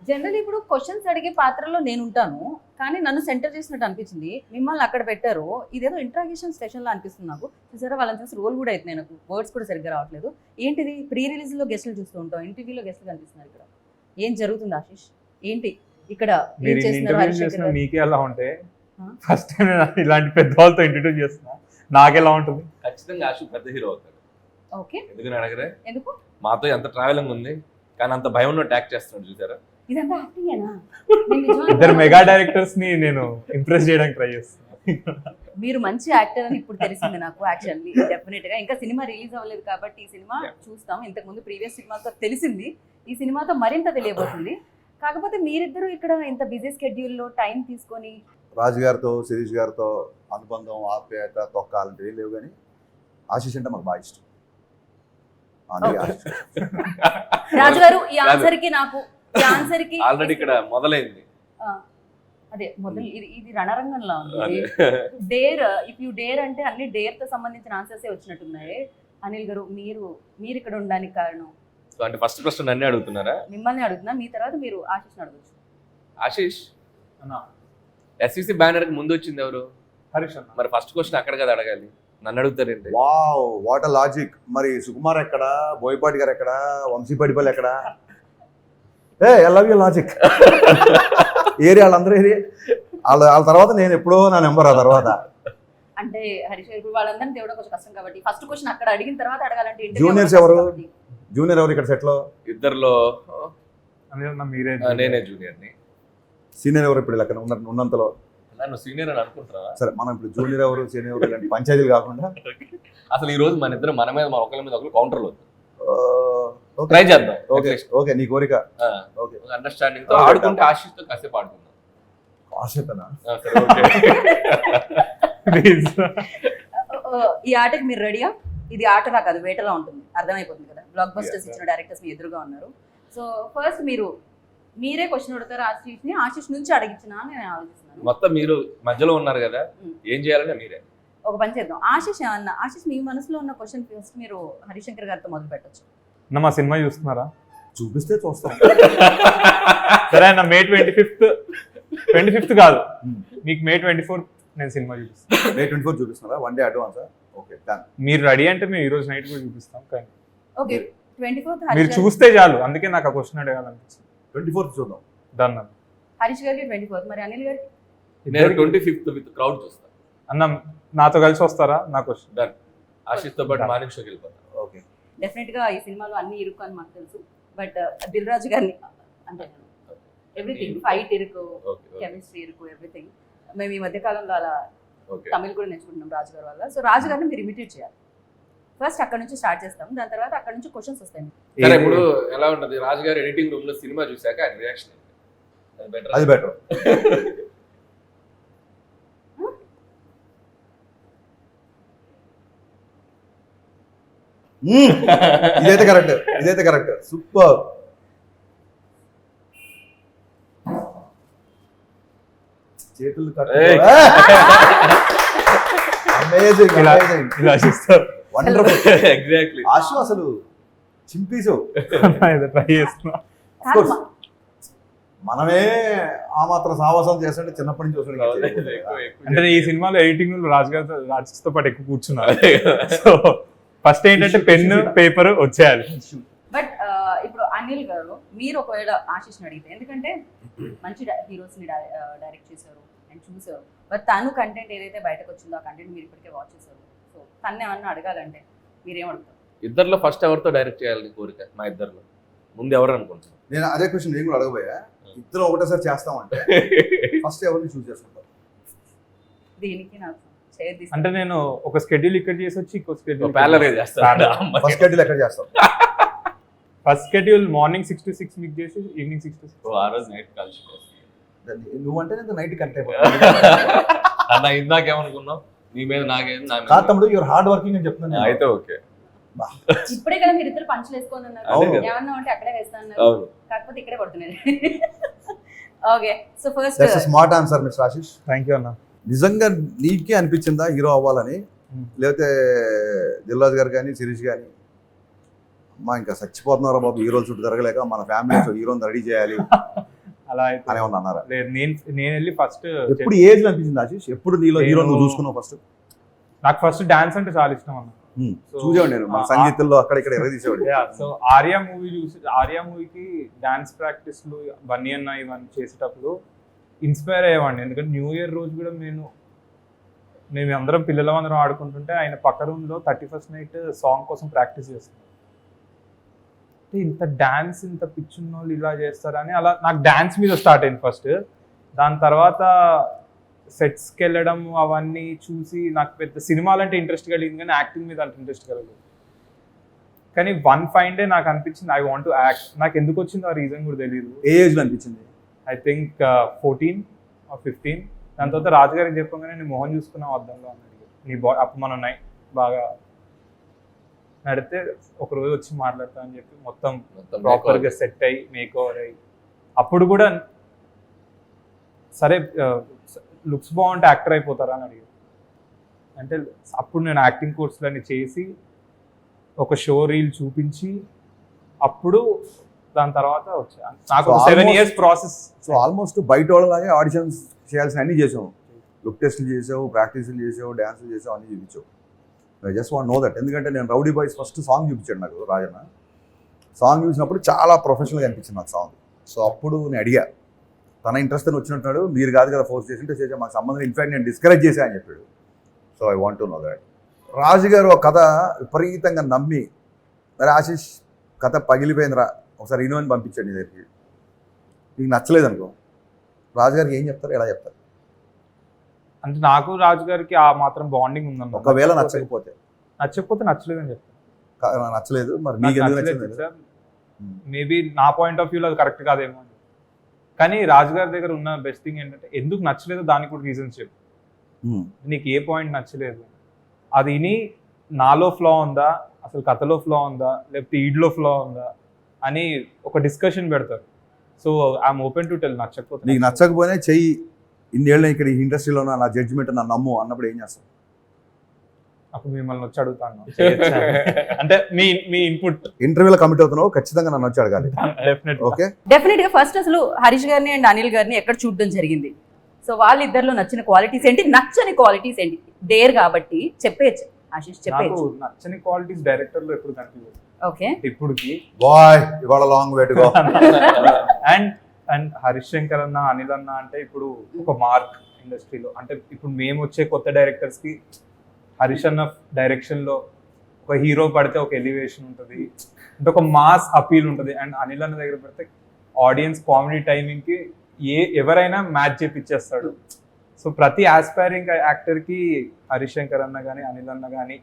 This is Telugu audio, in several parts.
జనరల్ ఇప్పుడు క్వశ్చన్స్ అడిగే పాత్రలో నేను ఉంటాను, కానీ నన్ను సెంటర్ చేసినట్టు అనిపించింది. మిమ్మల్ని అక్కడ పెట్టారు, ఇదేదో ఇంట్రాగేషన్ సెషన్ లా అనిపిస్తుంది నాకు. చూసారా, వాళ్ళని చూసి రోల్ కూడా అవుతున్నాయి నాకు, వర్డ్స్ కూడా సరిగ్గా రావట్లేదు. ఏంటిది, ప్రీ రిలీజ్ లో గెస్టులు చూస్తూ ఉంటాం, ఇంటర్వ్యూలో గెస్టులు కనిపిస్తున్నారు. ఇక్కడ ఏం జరుగుతుంది ఆశీష్? ఏంటి ఇక్కడ ఏం చేస్తున్నారు? హరిశంకర్ గారు మీకే ఎలా ఉంటే ఫస్ట్ టైం ఇలాంటి పెద్ద వాళ్ళతో ఇంట్రడ్యూస్ చేస్తున్నా, నాకెలా ఉంటుంది? ఖచ్చితంగా ఆశు పెద్ద హీరో అవుతాడు. ఓకే, ఎందుకని అడగరే? ఎందుకు? మాతో ఎంత ట్రావెలింగ్ ఉంది, కానీ అంత భయం ఉన్న ట్యాక్ చేస్తున్నాడు చూసారా. ఇదంతా యాక్టింగేనా? ఇద్దరు మెగా డైరెక్టర్స్ ని నేను ఇంప్రెస్ చేయడానికి ట్రై చేస్తున్నా. మీరు మంచి యాక్టర్ అని ఇప్పుడు తెలిసింది నాకు. యాక్చువల్లీ డెఫినెట్ గా ఇంకా సినిమా రిలీజ్ అవ్వలేదు కాబట్టి ఈ సినిమా చూస్తాం. ఇంతకు ముందు ప్రీవియస్ సినిమాతో తెలిసింది, ఈ సినిమాతో మరింత తెలియబోతుంది. కాకపోతే మీరిద్దరూ ఇక్కడ ఇంత బిజీ స్కెడ్యూల్లో టైం తీసుకొని రాజు గారితో శిరీష్ గారితో అనుబంధం, ఆప్యాయత, తొక్కాలంటే లేవు, కానీ ఆశీష్ అంటే మాకు బాగా ఇష్టం. అందుకే ఆశీష్. రాజు గారు ఈ ఆన్సర్ కి నాకు ఈ ఆన్సర్ కి ఆల్రెడీ ఇక్కడ మొదలైంది. అదే మొదలు, ఇది రణరంగంలా ఉంది. డేర్, ఇఫ్ యూ డేర్ అంటే అన్ని డేర్ తో సంబంధించిన ఆన్సర్సే వచ్చినట్టున్నాయి. అనిల్ గారు, మీరు ఇక్కడ ఉండడానికి కారణం? సో అంటే ఫస్ట్ క్వశ్చన్ నన్నే అడుగుతున్నారా? మిమ్మల్ని అడుగుతున్నా, మీ తర్వాత మీరు ఆశీష్ అడగచ్చు. ఆశీష్, ఎస్విసి బ్యానర్ కి ముందు వచ్చింది ఎవరు? హరీష్ అన్న. మరి ఫస్ట్ క్వశ్చన్ అక్కడ కదా అడగాలి, నన్ను అడుగుతారేంటి? Wow, what a logic. మరి సుకుమార్ ఎక్కడ, బోయపాటి గారు ఎక్కడ, వంశీపడిపల్లి ఎక్కడ? I love you logic. Area వాళ్ళందరూ ఏరియా వాళ్ళ తర్వాత నేను ఎప్పుడో నా నెంబర్. ఆ తర్వాత అంటే హరీష్ గారు ఇప్పుడు వాళ్ళందరినీ తేవడం కొంచెం కష్టం కాబట్టి ఫస్ట్ క్వశ్చన్ అక్కడ అడిగిన తర్వాత అడగాలంటే జూనియర్స్ ఎవరు? జూనియర్ ఎవరు ఇక్కడ సెట్లో? ఇద్దరులో మీరే. నేనే జూనియర్ ని. సీనియర్ ఎవరు ఇప్పుడు ఇలా ఉన్నంతలో? నన్ను సీనియర్ అని అనుకుంటున్నా. సరే, మనం ఇప్పుడు జూనియర్ ఎవరు, సీనియర్ ఎవరు ఇలాంటి పంచాయతీలు కాకుండా అసలు ఈ రోజు మన ఇద్దరు మన మీద ఒకరి మీద ఒకరు కౌంటర్లు ట్రై చేద్దాం. ఓకే ఓకే, నీ కోరిక. ఓకే, అండర్స్టాండింగ్ తో ఆడుకుంటే ఆశిష్ తో కాసేపు ఆడుకుందాం. ఆశతనా? సరే, ఓకే. ఈ ఆటకి మీరు రెడీయా? ఇది ఆటలా కాదు, వేటలా ఉంటుంది, అర్థమైపోతుంది కదా. బ్లాక్ బస్టర్స్ ఇచ్చిన డైరెక్టర్స్ మీ ఎదురుగా ఉన్నారు. సో ఫస్ట్ మీరే క్వశ్చన్ అడుగుతారు ఆశిష్ ని, ఆశిష్ నుంచి అడిగించిన నేను ఆలోచిస్తున్నాను. మొత్తం మీరు మధ్యలో ఉన్నారు కదా, ఏం చేయాలంటే మీరే ఒక పని చేద్దాం. ఆశిష్ మీ మనసులో ఉన్న క్వశ్చన్ ఫస్ట్ మీరు హరిశంకర్ గారితో మొదలు పెట్టచ్చు. మా సినిమా చూస్తున్నారా? చూపిస్తే చూస్తాం. సరే అన్న, May 25th కాదు, మీకు May 24th నేను సినిమా చూపిస్తాను. May 24 చూపిస్తున్నారా? 1 day advance? Okay, done. మీరు రెడీ అంటే మేము ఈ రోజు నైట్ కూడా చూపిస్తాం. కానీ ఓకే, 24th మీరు చూస్తే చాలు, అందుకే నాకు ఆ క్వశ్చన్ అడగాలనిపించింది. 24 చూద్దాం. డన్ అన్న. హరీష్ గారికి 24th, మరి అనిల్ గారికి? నేను 25th విత్ క్రౌడ్ చూస్తాను. అన్న నాతో కలిసి వస్తారా? నా క్వశ్చన్ డన్. ఆశిష్ తో పాటు మార్నింగ్ షోకి వెళ్ళిపోతాను. ఓకే, డెఫినెట్ గా ఈ సినిమాలో అన్ని ఇరుకు అని మాకు తెలుసు, బట్ దిల్ రాజు గారిని అంటే ఎవ్రీథింగ్, ఫైట్ ఇరుకు, కెమిస్ట్రీ ఇరుకు, ఎవ్రీథింగ్. మేము ఈ మధ్య కాలంలో అలా తమిళ్ కూడా నేర్చుకుంటున్నాం రాజు గారి వల్ల. సో రాజు గారిని మీరు ఇమిటేట్ చేయాలి. ఫస్ట్ అక్కడ నుంచి స్టార్ట్ చేస్తాం, దాని తర్వాత అక్కడ నుంచి క్వశ్చన్స్ వస్తాయి. సరే, ఇప్పుడు ఎలా ఉంటది రాజు గారు ఎడిటింగ్ రూమ్ లో సినిమా చూసాక ఆయన రియాక్షన్? అది బెటర్. ఇదైతే కరెక్ట్, సూపర్. చేతులు ఎగ్జాక్ట్లీ. ఆశు అసలు చింపేసావు. ట్రై చేస్తున్నా. మనమే ఆ మాత్రం సావాసం చేస్తుంటే చిన్నప్పటి నుంచి చూసాడు. అంటే ఈ సినిమాలో ఎడిటింగ్ రాజుతో పాటు ఎక్కువ కూర్చున్నారు. సో ఫస్ట్ ఏంటంటే పెన్ పేపర్ వచ్చేయాలి. బట్ ఇప్పుడు అనిల్ గారు, మీరు ఒకవేళ ఆశిష్ని అడిగితే, ఎందుకంటే మంచి హీరోస్ ని డైరెక్ట్ చేశారు అండ్ చూసారు, బట్ తను కంటెంట్ ఏదైతే బయటకు వచ్చిందో ఆ కంటెంట్ మీరు ఇప్పటికే వాచ్ చేశారు. సో తను ఏమన్నా అడగాలంటే మీరేం అడుగుతారు? ఇద్దరిలో ఫస్ట్ ఎవరితో డైరెక్ట్ చేయాలని కోరిక? మా ఇద్దరిలో ముందు ఎవరు అనుకుంటున్నారు? నేను అదే క్వశ్చన్ నేను కూడా అడగబోయా. ఇద్దరు ఒకటేసారి చేస్తామంటే ఫస్ట్ ఎవరిని చూస్ చేసుకుంటారు? దీనికి నాకు అంటే నేను ఒక స్కెడ్యూల్ ఇక్కడ చేసి వచ్చి ఇంకో స్కెడ్యూల్ ఫస్ట్ షెడ్యూల్ ఎక్కడ చేస్తాం? ఫస్ట్ షెడ్యూల్ మార్నింగ్ 6 to 6 మీకు చేసి ఈవినింగ్ 6 to 6. ఆ రోజు నైట్ కలిసి నువ్వంటే నేను నైట్ కనెక్ట్ అయిపోతాను. అన్న ఇందాకేమనుకున్నావు? నీ మీద నాకేం కాదు తమ్ముడు, యువర్ హార్డ్ వర్కింగ్ అని చెప్తున్నాను. అయితే ఓకే. ఇప్పుడే కదా మీరు ఇద్దరు పంచులు వేసుకొని ఉన్నారు, ఏమన్నా ఉంటే అక్కడే వేస్తాను, కాకపోతే ఇక్కడే పడుతున్నారు. Okay, so first smart answer mister Ashish. Thank you అన్న. నిజంగా నీకే అనిపించిందా హీరో అవ్వాలని, లేకపోతే దిల్రాజు గారు కానీ శిరీష్ కానీ అమ్మా ఇంకా చచ్చిపోతున్నారా బాబు హీరోలు చుట్టూ తిరగలేక, మన ఫ్యామిలీ హీరోని రెడీ చేయాలి అలా అయితే అని ఏమన్నా అన్నారా? లేదు, నేను వెళ్ళి ఫస్ట్ ఎప్పుడు ఏజ్ అనిపించింది ఆశీష్? ఎప్పుడు నీలో హీరో నువ్వు చూసుకున్నావు ఫస్ట్? నాకు ఫస్ట్ డాన్స్ అంటే చాలా ఇష్టం అన్న. చూసేవాడు నేను మన సంగీతంలో అక్కడ ఇక్కడ ఎక్కడ తీసేవాడు. సో ఆర్యా మూవీ చూసి, ఆర్యా మూవీకి డాన్స్ ప్రాక్టీస్లు బన్నీ అన్న ఇవన్నీ చేసేటప్పుడు ఇన్స్పైర్ అయ్యేవాడిని. ఎందుకంటే న్యూ ఇయర్ రోజు కూడా మేము అందరం పిల్లలందరం ఆడుకుంటుంటే ఆయన పక్క రూమ్లో 31st నైట్ సాంగ్ కోసం ప్రాక్టీస్ చేస్తున్నాం. ఇంత డాన్స్, ఇంత పిచ్చున్న వాళ్ళు ఇలా చేస్తారని అలా నాకు డాన్స్ మీద స్టార్ట్ అయింది ఫస్ట్. దాని తర్వాత సెట్స్కి వెళ్ళడం అవన్నీ చూసి నాకు పెద్ద సినిమాలంటే ఇంట్రెస్ట్ కలిగింది, కానీ యాక్టింగ్ మీద అంత ఇంట్రెస్ట్ కలగలేదు. కానీ వన్ ఫైన్ డే నాకు అనిపించింది ఐ వాంట్ టు యాక్ట్. నాకు ఎందుకు వచ్చిందో ఆ రీజన్ కూడా తెలియదు. ఏ ఏజ్లో అనిపించింది? I think 14 or 15. దాని తర్వాత రాజుగారికి చెప్పగానే నీ మొహం చూసుకున్నావు అద్దంలో అన్నాడు. నీ అప్పుడు మనం బాగా నడితే ఒకరోజు వచ్చి మాట్లాడతా అని చెప్పి మొత్తం ప్రాపర్గా సెట్ అయ్యి మేక్ ఓవర్ అయ్యి, అప్పుడు కూడా సరే లుక్స్ బాగుంటే యాక్టర్ అయిపోతారా అని అడిగారు. అంటే అప్పుడు నేను యాక్టింగ్ కోర్సులన్నీ చేసి ఒక షో రీల్ చూపించి అప్పుడు దాని తర్వాత వచ్చాను. నాకు 7 years ప్రాసెస్. సో ఆల్మోస్ట్ బయట వాళ్ళలాగే ఆడిషన్స్ చేయాల్సిన అన్ని చేసావు, లుక్ టెస్ట్లు చేసావు, ప్రాక్టీస్లు చేసావు, డ్యాన్సులు చేసావు, అన్ని చూపించావు. I just want know that. ఎందుకంటే నేను రౌడీ బాయ్స్ ఫస్ట్ సాంగ్ చూపించాడు నాకు రాజన్న. సాంగ్ చూసినప్పుడు చాలా ప్రొఫెషనల్గా అనిపించింది నాకు సాంగ్. సో అప్పుడు నేను అడిగా, తన ఇంట్రెస్ట్ అని వచ్చినట్టు, మీరు కాదు కదా ఫోర్స్ చేసింటే చేసే మాకు సంబంధం, ఇన్ఫాక్ట్ నేను డిస్కరేజ్ చేశా అని చెప్పాడు. So I want to know that. Raju గారు ఒక కథ విపరీతంగా నమ్మి, మరి ఆశీష్ కథ పగిలిపోయిందిరా ఒకసారి ఇనువని పంపించాడు నీ దగ్గరికి, నీకు నచ్చలేదు అనుకో, రాజుగారికి ఏం చెప్తారు, ఎలా చెప్తారు? అంటే నాకు రాజుగారికి ఆ మాత్రం బాండింగ్ ఉందన్న. ఒకవేళ నచ్చకపోతే నచ్చలేదు అని చెప్తాను. నచ్చలేదు మరి నీకు ఎందుకు నచ్చింది? మేబీ నా పాయింట్ ఆఫ్ వ్యూలో అది కరెక్ట్ కాదేమో. కానీ రాజుగారి దగ్గర ఉన్న బెస్ట్ థింగ్ ఏంటంటే ఎందుకు నచ్చలేదో దానికి కూడా రీజన్స్ చెప్పు. నీకు ఏ పాయింట్ నచ్చలేదు అది విని నాలో ఫ్లా ఉందా, అసలు కథలో ఫ్లా ఉందా, లేకపోతే ఈడ్లో ఫ్లా ఉందా అని ఒక డిస్కషన్ పెడతారు. So I'm open to tell. నచ్చకపోతే నీకు నచ్చకపోయినా చెయ్యి, ఇన్నేళ్ళ ఇక్కడ ఈ ఇండస్ట్రీలో నా జడ్జిమెంట్ నా నమ్ము అన్నప్పుడు ఏం చేస్తావు? అప్పుడు మిమ్మల్ని వచ్చి అడుగుతాను అంటే మీ ఇన్పుట్. ఇంటర్వ్యూలో కమిట్ అవుతున్నావు, ఖచ్చితంగా నన్ను వచ్చి అడగాలి. ఓకే, డెఫినెట్ గా ఫస్ట్ అసలు హరీష్ గారిని అండ్ అనిల్ గారిని ఎక్కడ చూడడం జరిగింది? సో వాళ్ళిద్దరిలో నచ్చిన క్వాలిటీస్ ఏంటి, నచ్చని క్వాలిటీస్ ఏంటి? డేర్ కాబట్టి చెప్పేయచ్చు ఆశీష్, చెప్పేయచ్చు. నచ్చని క్వాలిటీస్ డైరెక్టర్ లో ఎప్పుడు కనిపించదు. ఓకే, ఇప్పుడుకి బాయ్ ఇవాళ long way to go. And Harish Shankar అన్న, అనిల్ అన్న అంటే ఇప్పుడు ఒక మార్క్ ఇండస్ట్రీలో. అంటే ఇప్పుడు మేము వచ్చే కొత్త డైరెక్టర్స్ కి హరీష్ అన్న డైరెక్షన్ లో ఒక హీరో పడితే ఒక ఎలివేషన్ ఉంటుంది, అంటే ఒక మాస్ అపీల్ ఉంటుంది. అండ్ అనిల్ అన్న దగ్గర పడితే ఆడియన్స్ కామెడీ టైమింగ్ కి ఎవరైనా మ్యాచ్ చేపిచ్చేస్తాడు. సో ప్రతి ఆస్పైరింగ్ యాక్టర్ కి హరీష్ శంకర్ అన్న కానీ అనిల్ అన్న కానీ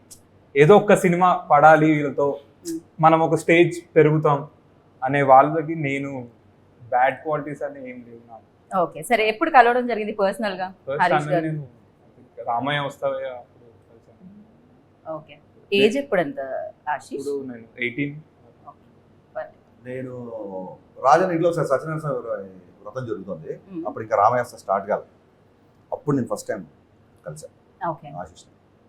ఏదో ఒక సినిమా పడాలి, వీళ్ళతో మనం ఒక స్టేజ్ పెరుగుతాం అనే వాళ్ళకి నేను బ్యాడ్ క్వాలిటీస్ అని ఏం లేవు నాకు. ఓకే, సరే ఎప్పుడు కలవడం జరిగింది పర్సనల్ గా హరీష్ గారు? నేను రామయ్య వస్తావే అప్పుడు కలిసాను. ఓకే, ఏజ్ ఎప్పుడు ఎంత ఆశీష్? ఇప్పుడు నేను 18. నేను రాజన్ ఇంట్లో ఒకసారి సత్యనారాయణ వ్రతం జరుగుతుంది, అప్పుడు ఇంకా రామయ్య స్టార్ట్ కాదు, అప్పుడు నేను ఫస్ట్ టైం కలిసాను. ఓకే ఆశీష్.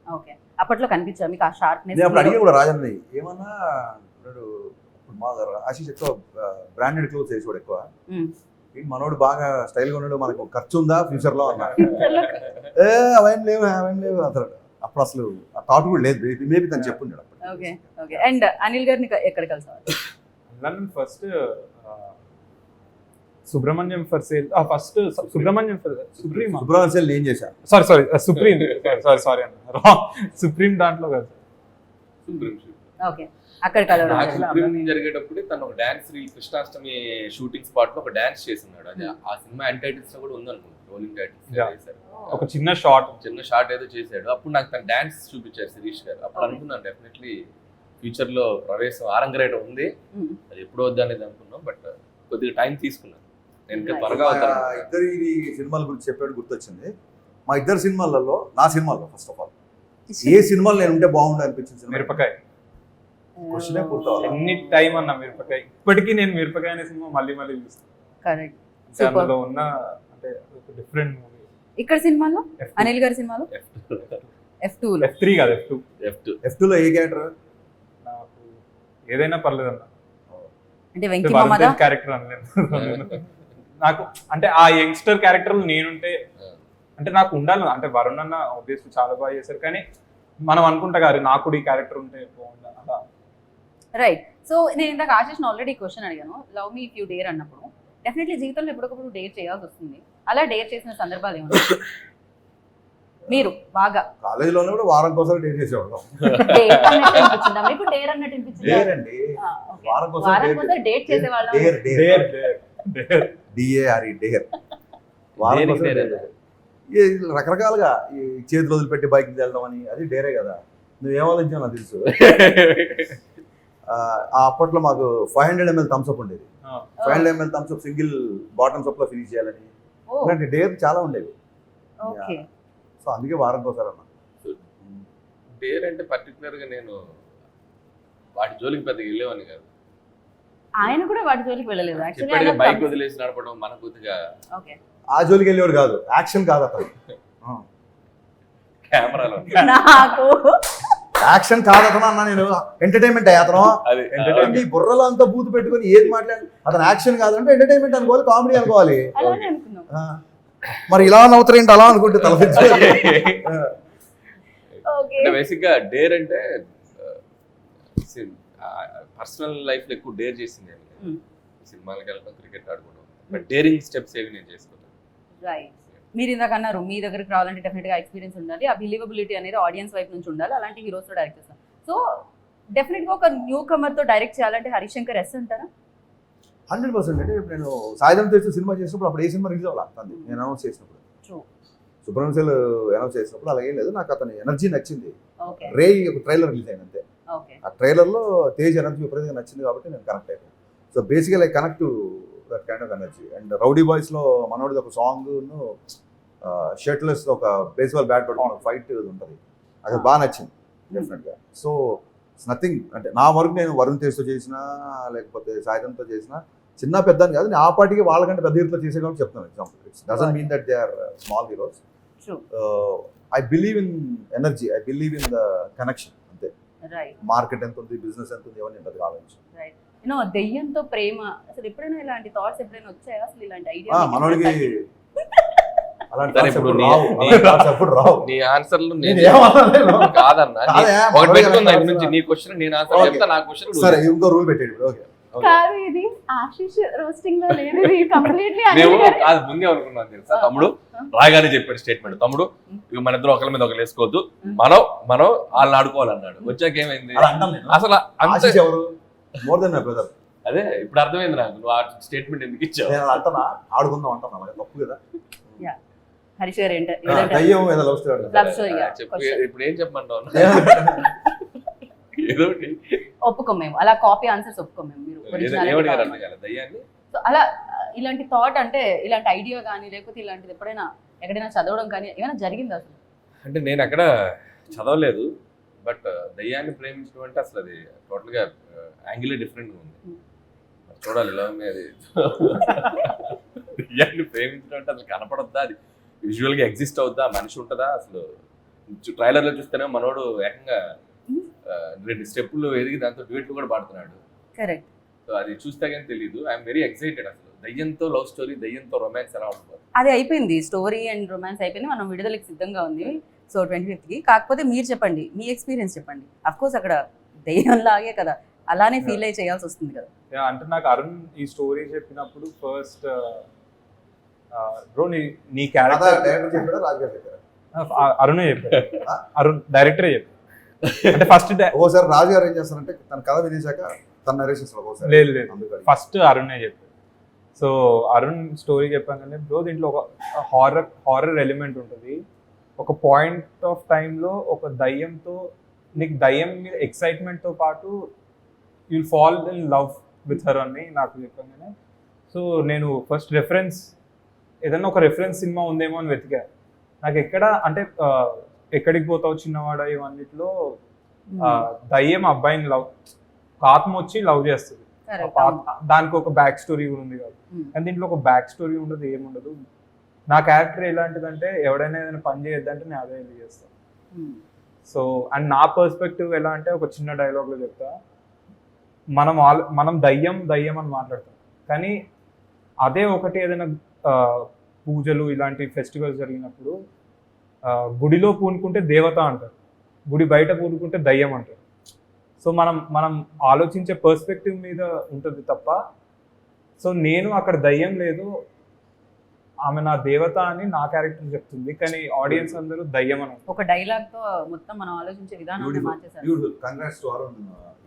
ఓకే, అప్పట్లో కనిపించా మీకు ఆ షార్ప్నెస్? నేను అప్పుడు అడిగి కూడా రాజన్ని ఏమన్నా, ఇప్పుడు మా ఆశీష్ ఎక్కువ బ్రాండెడ్ క్లోత్స్ వేసేవాడు ఎక్కువ, మనోడు బాగా స్టైల్గా ఉన్నాడు, మనకు ఖర్చు ఉందా ఫ్యూచర్ లో అన్నా. అవేం లేవు అసలు అప్పుడు అసలు ఆ థాట్ కూడా లేదు, మేబీ తను చెప్పున్నాడు. ఓకే ఓకే, అండ్ అనిల్ గారిని ఎక్కడ కలిసారు? First Subrahmanyam for sale, first Subrahmanyam sale నేను చేశాను. సారీ సుప్రీం, సారీ అన్న, సుప్రీం దాంట్లో కాదు. ఓకే, అక్కడ కలవడం జరిగేటప్పుడు తను ఒక dance reel Krishnashtami shooting spot లో ఒక డాన్స్ చేస్తున్నాడు. అది ఆ సినిమా ఎండ్ టైటిల్స్ లో కూడా ఉందనుకుంటా, రోలింగ్ టైటిల్స్. ఒక చిన్న షార్ట్ ఏదో చేశాడు. అప్పుడు నాకు తన డాన్స్ చూపించారు శిరీష్ గారు. అప్పుడు అనుకున్నాను డెఫినెట్లీ ఫ్యూచర్ లో ప్రవేశం ఆరంగరేట ఉంది, అది ఎప్పుడు వద్దు అనేది అనుకున్నాం. బట్ కొద్దిగా టైం తీసుకున్నాను. నేను త్వరగా ఇద్దరు సినిమాల గురించి చెప్పాడు, గుర్తొచ్చింది. మా ఇద్దరు సినిమాలలో, నా సినిమాలో ఫస్ట్ ఆఫ్ ఆల్ ఏ సినిమాలు నేను ఉంటే బాగుండు అనిపించింది మిరపకాయ. క్వశ్చనే పూర్తవాలి. ఎన్ని టైం అన్న మిరపకాయ, ఇప్పటికీ నేను మిరపకాయ అనే సినిమా మళ్ళీ చూస్తాను. అందులో ఉన్న అంటే డిఫరెంట్ మూవీ. ఇక్కడ సినిమాలో అనిల్ గారి సినిమాలో F2 లో, F3 కాదు, F2 లో ఏ క్యారెక్టర్? నాకు ఏదైనా పర్లేదు అన్న, అంటే వెంకీ మామదా క్యారెక్టర్ అనలేదు. నాకు అంటే ఆ యంగ్స్టర్ క్యారెక్టర్ నేనుంటే అంటే నాకు ఉండాలి, అంటే వరుణ్ అన్న ఆబ్వియస్లీ చాలా బాగా చేశారు, కానీ మనం అనుకుంటా గారు నాకు కూడా ఈ క్యారెక్టర్ ఉంటే బాగుందా అలా. రైట్. సో నేను ఇందాక ఆశిష్ని ఆల్రెడీ క్వశ్చన్ అడిగాను, love me if you dare అన్నప్పుడు డెఫినెట్లీ జీవితంలో ఎప్పటికప్పుడు డేర్ చేయాల్సి వస్తుంది. అలా డేర్ చేసిన సందర్భాలు ఏమన్నా మీరు బాగా కాలేజీలోనే కూడా వారం కోసం డేట్ చేసేవాళ్ళం. డేర్ అన్నట్టు అనిపించిందా మీకు? డేర్ అన్నట్టు అనిపించిందా? డేర్ అండి, వారం కోసం వారం కోసం డేట్ చేసేవాళ్ళం. డేర్ డేర్ డేర్ డిఏఆర్ఈ డేర్, వారం కోసం డేర్. ఈ రకరకాలుగా ఈ చేతులు వదిలిపెట్టి బైక్ వెళ్ళడం అని, అది డేరే కదా. నువ్వేం ఆలోచించావు నాకు తెలుసు. ఆ అప్పట్లో మాకు 500 ml థమ్స్అప్ ఉండేది. 500 ml థమ్స్అప్ సింగిల్ బాటమ్ సప్ లో ఫినిష్ చేయాలని, ఓ, ఇలాంటి డేర్ చాలా ఉండేవి. ఓకే. సో అందుకే వారం కోసం అన్న. డేర్ అంటే పర్టికులర్ గా నేను వాటి జోలికి పెద్దగా వెళ్ళేవాడిని కాదు. ఆయన కూడా వాటి జోలికి వెళ్ళలేదు ఇప్పటికే యాక్చువల్లీ. బైక్ వదిలేసి నడపడం మన కొద్దిగా ఓకే. ఆ జోలికి వెళ్ళేవాడు కాదు, యాక్షన్ కాదు అతను. కెమెరాలో నాకు యాక్షన్ కాదు అతను అన్న, నేను ఎంటర్టైన్మెంట్ అతను. అది ఈ బుర్రలో అంతా బూతు పెట్టుకొని ఏది మాట్లాడి అతను యాక్షన్ కాదంటే ఎంటర్టైన్మెంట్ అనుకోవాలి, కామెడీ అనుకోవాలి. అలానే అనుకున్నాం. మరి ఇలా నవ్వుతారేంటి అలా అనుకుంటే తలపించాలి. ఓకే. అంటే బేసిక్ గా డేర్ అంటే పర్సనల్ లైఫ్ లో ఎక్కువ డేర్ చేసింది సినిమాలకు వెళ్ళడం, క్రికెట్ ఆడుకోవడం, బట్ డేరింగ్ స్టెప్స్ ఏవి నేను చేసుకున్నాను. రైట్. మీరు ఇందాక అన్నారు మీ దగ్గరికి రావాలంటే డెఫినెట్ గా ఎక్స్పీరియన్స్ ఉండాలి, ఆ బిలీవబిలిటీ అనేది ఆడియన్స్ వైపు నుంచి ఉండాలి, అలాంటి హీరోస్ తో డైరెక్ట్ చేస్తాం. సో డెఫినెట్ గా ఒక న్యూ కమర్ తో డైరెక్ట్ చేయాలంటే హరిశంకర్ ఎస్ అంటారా? 100%. అంటే ఇప్పుడు నేను సాయంత్రం తెచ్చి సినిమా చేసినప్పుడు అప్పుడు ఏ సినిమా రిలీజ్ అవ్వాలి నేను అనౌన్స్ చేసినప్పుడు, True. సుబ్రహ్మణ్యం అనౌన్స్ చేసినప్పుడు అలాగే లేదు, నాకు అతని ఎనర్జీ నచ్చింది. ఓకే. రే ఒక ట్రైలర్ రిలీజ్ అయింది అంతే. ఓకే. ఆ ట్రైలర్లో తేజ్ ఎనర్జీ విపరీతంగా నచ్చింది కాబట్టి నేను కనెక్ట్ అయిపోయాను. So basical I connect to that kind of energy. And rowdy బాయ్స్లో మనోడిది ఒక సాంగ్ షర్ట్లెస్ ఒక బేస్బాల్ బ్యాట్ పట్టుకున్న ఫైట్ ఉంటుంది, అది బాగా నచ్చింది డెఫినెట్గా. సో ఇట్స్ నథింగ్, అంటే నా వరకు నేను వరుణ్ తేజ్తో చేసినా లేకపోతే సాయిధంతో చేసినా చిన్న పెద్ద అని కాదు, నేను ఆ పార్టీకి వాళ్ళకంటే పెద్ద హీరోతో చేసే కాబట్టి చెప్తాను example. It's doesn't mean that they are small heroes. I believe in energy, I believe in the connection అంతే. రైట్. మార్కెట్ ఎంత ఉంది, బిజినెస్ ఎంత ఉంది, ఇవన్నీ ఉంటుంది ఆలోచించి. రైట్. యూనో దెయ్యంతో ప్రేమ, అసలు ఎప్పుడైనా ఇలాంటి థాట్స్ ఎప్పుడైనా వచ్చాయా అసలు? ఇలాంటి ఐడియా మనోడికి అలాంటి సరే, thoughts ఇప్పుడు ఎప్పుడు నీ- రావు, నీ- అలాంటి thoughts ఎప్పుడు రావు. నీ ఆన్సర్లు నేను నేను ఏమనలేను. కాదన్నా, కాదే, ఒకటి మనోడికి పెట్టుకుందా అలాంటి నుంచి thoughts నీ క్వశ్చన్ నేను ఆన్సర్ Okay. చెప్తా, నా క్వశ్చన్ సరే ఇంకో రూల్ పెట్టేది ఇప్పుడు. ఓకే కాదు, ఇది ఆశీష్ రోస్టింగ్ లో లేదు, ఇది కంప్లీట్లీ మేము కాదు ముందే అనుకున్నాం తెలుసా, తమ్ముడు రాగానే చెప్పాడు స్టేట్మెంట్, తమ్ముడు ఇక మన ఇద్దరు ఒకరి మీద ఒకరు వేసుకోవద్దు, మనం వాళ్ళని ఆడుకోవాలన్నాడు. వచ్చాక ఏమైంది అలా అంటాం నేను. అసలు అంతే. ఆశీష్ ఎవరు? More than my brother. అదే ఇప్పుడు అర్థమైంది నాకు, నువ్వు ఆ స్టేట్మెంట్ ఎందుకు ఇచ్చావు. నేను అలా అంటానా? ఆడుకుందాం అంటాను, అలాగే తప్పు కదా. హరీష్ గారు దయ్యం ఏదో లవ్ స్టోరీ. లవ్ స్టోరీ చెప్పు, ఇప్పుడు ఏం చెప్పమంటావు ఏదో ఒకటి. ఒప్పుకోం మేము, అలా కాపీ ఆన్సర్స్ ఒప్పుకోం మేము. మీరు originality ఏమడిగారు కావాలి. అర్థం కాలేదు దయ్యాన్ని. సో అలా ఇలాంటి థాట్ అంటే ఇలాంటి ఐడియా కానీ లేకపోతే ఇలాంటిది ఎప్పుడైనా ఎక్కడైనా చదవడం కానీ ఏమైనా జరిగిందా అసలు? అంటే నేను అక్కడ చదవలేదు, బట్ దయ్యాన్ని ప్రేమించడం అంటే అసలు అది టోటల్గా యాంగిలే డిఫరెంట్గా ఉంది. చూడాలి ఎలా ఉంది అది. దయ్యాన్ని ప్రేమించడం అంటే అసలు కనపడొద్దా, అది విజువల్గా ఎగ్జిస్ట్ అవుద్దా, మనిషి ఉంటుందా అసలు. ట్రైలర్లో చూస్తేనే మనోడు ఏకంగా 2 స్టెప్పులు ఎదిగి దాంతో డ్యూయెట్లు కూడా పాడుతున్నాడు. కరెక్ట్. సో అది చూస్తే కానీ తెలియదు. ఐఎమ్ వెరీ ఎక్సైటెడ్ అసలు. దయ్యంతో లవ్ స్టోరీ, దయ్యంతో రొమాన్స్ ఎలా ఉంటుంది. అది అయిపోయింది, స్టోరీ అండ్ రొమాన్స్ అయిపోయింది, మనం విడుదలకి సిద్ధంగా ఉంది. సో 25th కాకపోతే మీరు చెప్పండి, మీ ఎక్స్పీరియన్స్ చెప్పండి. అఫ్ కోర్స్ అక్కడ దెయ్యం లాగే కదా, అలానే ఫీల్ అయ్యి చేయాల్సి వస్తుంది కదా. అంటే నాకు అరుణ్ ఈ స్టోరీ చెప్పినప్పుడు ఫస్ట్ బ్రో నీ క్యారెక్టర్ డైరెక్టర్ చెప్పాడా రాజుగారు చెప్పారా? అరుణే చెప్పాడు, అరుణ్ డైరెక్టరే చెప్పాడు. అంటే ఫస్ట్ ఓసారి రాజుగారు ఏం చేస్తారంటే తన కథ వినేశాక తన నరేషన్స్ ఒకసారి లేదు లేదు అందుకని ఫస్ట్ అరుణే చెప్పాడు. సో అరుణ్ స్టోరీ చెప్పాను బ్రో, దీంట్లో ఒక హారర్ ఎలిమెంట్ ఉంటుంది. ఒక పాయింట్ ఆఫ్ టైంలో ఒక దయ్యంతో నీకు దయ్యం మీద ఎక్సైట్మెంట్తో పాటు you'll fall in love with her అని నాకు చెప్పగానే, సో నేను ఫస్ట్ రెఫరెన్స్ ఏదన్నా ఒక రెఫరెన్స్ సినిమా ఉందేమో అని వెతికా. నాకు ఎక్కడ అంటే ఎక్కడికి పోతావు చిన్నవాడ ఇవన్నిట్లో దయ్యం అబ్బాయిని లవ్, ఆత్మ వచ్చి లవ్ చేస్తుంది, దానికి ఒక బ్యాక్ స్టోరీ కూడా ఉంది కదా. కానీ దీంట్లో ఒక బ్యాక్ స్టోరీ ఉండదు, ఏముండదు. నా క్యారెక్టర్ ఎలాంటిదంటే ఎవడైనా ఏదైనా పని చేయొద్దంటే నేను అదే వెళ్ళి చేస్తాను. సో అండ్ నా పర్స్పెక్టివ్ ఎలా అంటే ఒక చిన్న డైలాగ్లో చెప్తా, మనం దయ్యం దయ్యం అని మాట్లాడతాం, కానీ అదే ఒకటి ఏదైనా పూజలు ఇలాంటి ఫెస్టివల్స్ జరిగినప్పుడు గుడిలో పూనుకుంటే దేవత అంటారు, గుడి బయట పూనుకుంటే దయ్యం అంటారు. సో మనం ఆలోచించే పర్స్పెక్టివ్ మీద ఉంటుంది తప్ప. సో నేను అక్కడ దయ్యం లేదు, ఆమె నా దేవత అని నా క్యారెక్టర్ చెప్తుంది, కానీ ఆడియన్స్ అందరూ దయ్యం అని. ఒక డైలాగ్ తో మొత్తం మనం ఆలోచించే విధానాన్ని మార్చేశారు. Beautiful, congrats to Arun.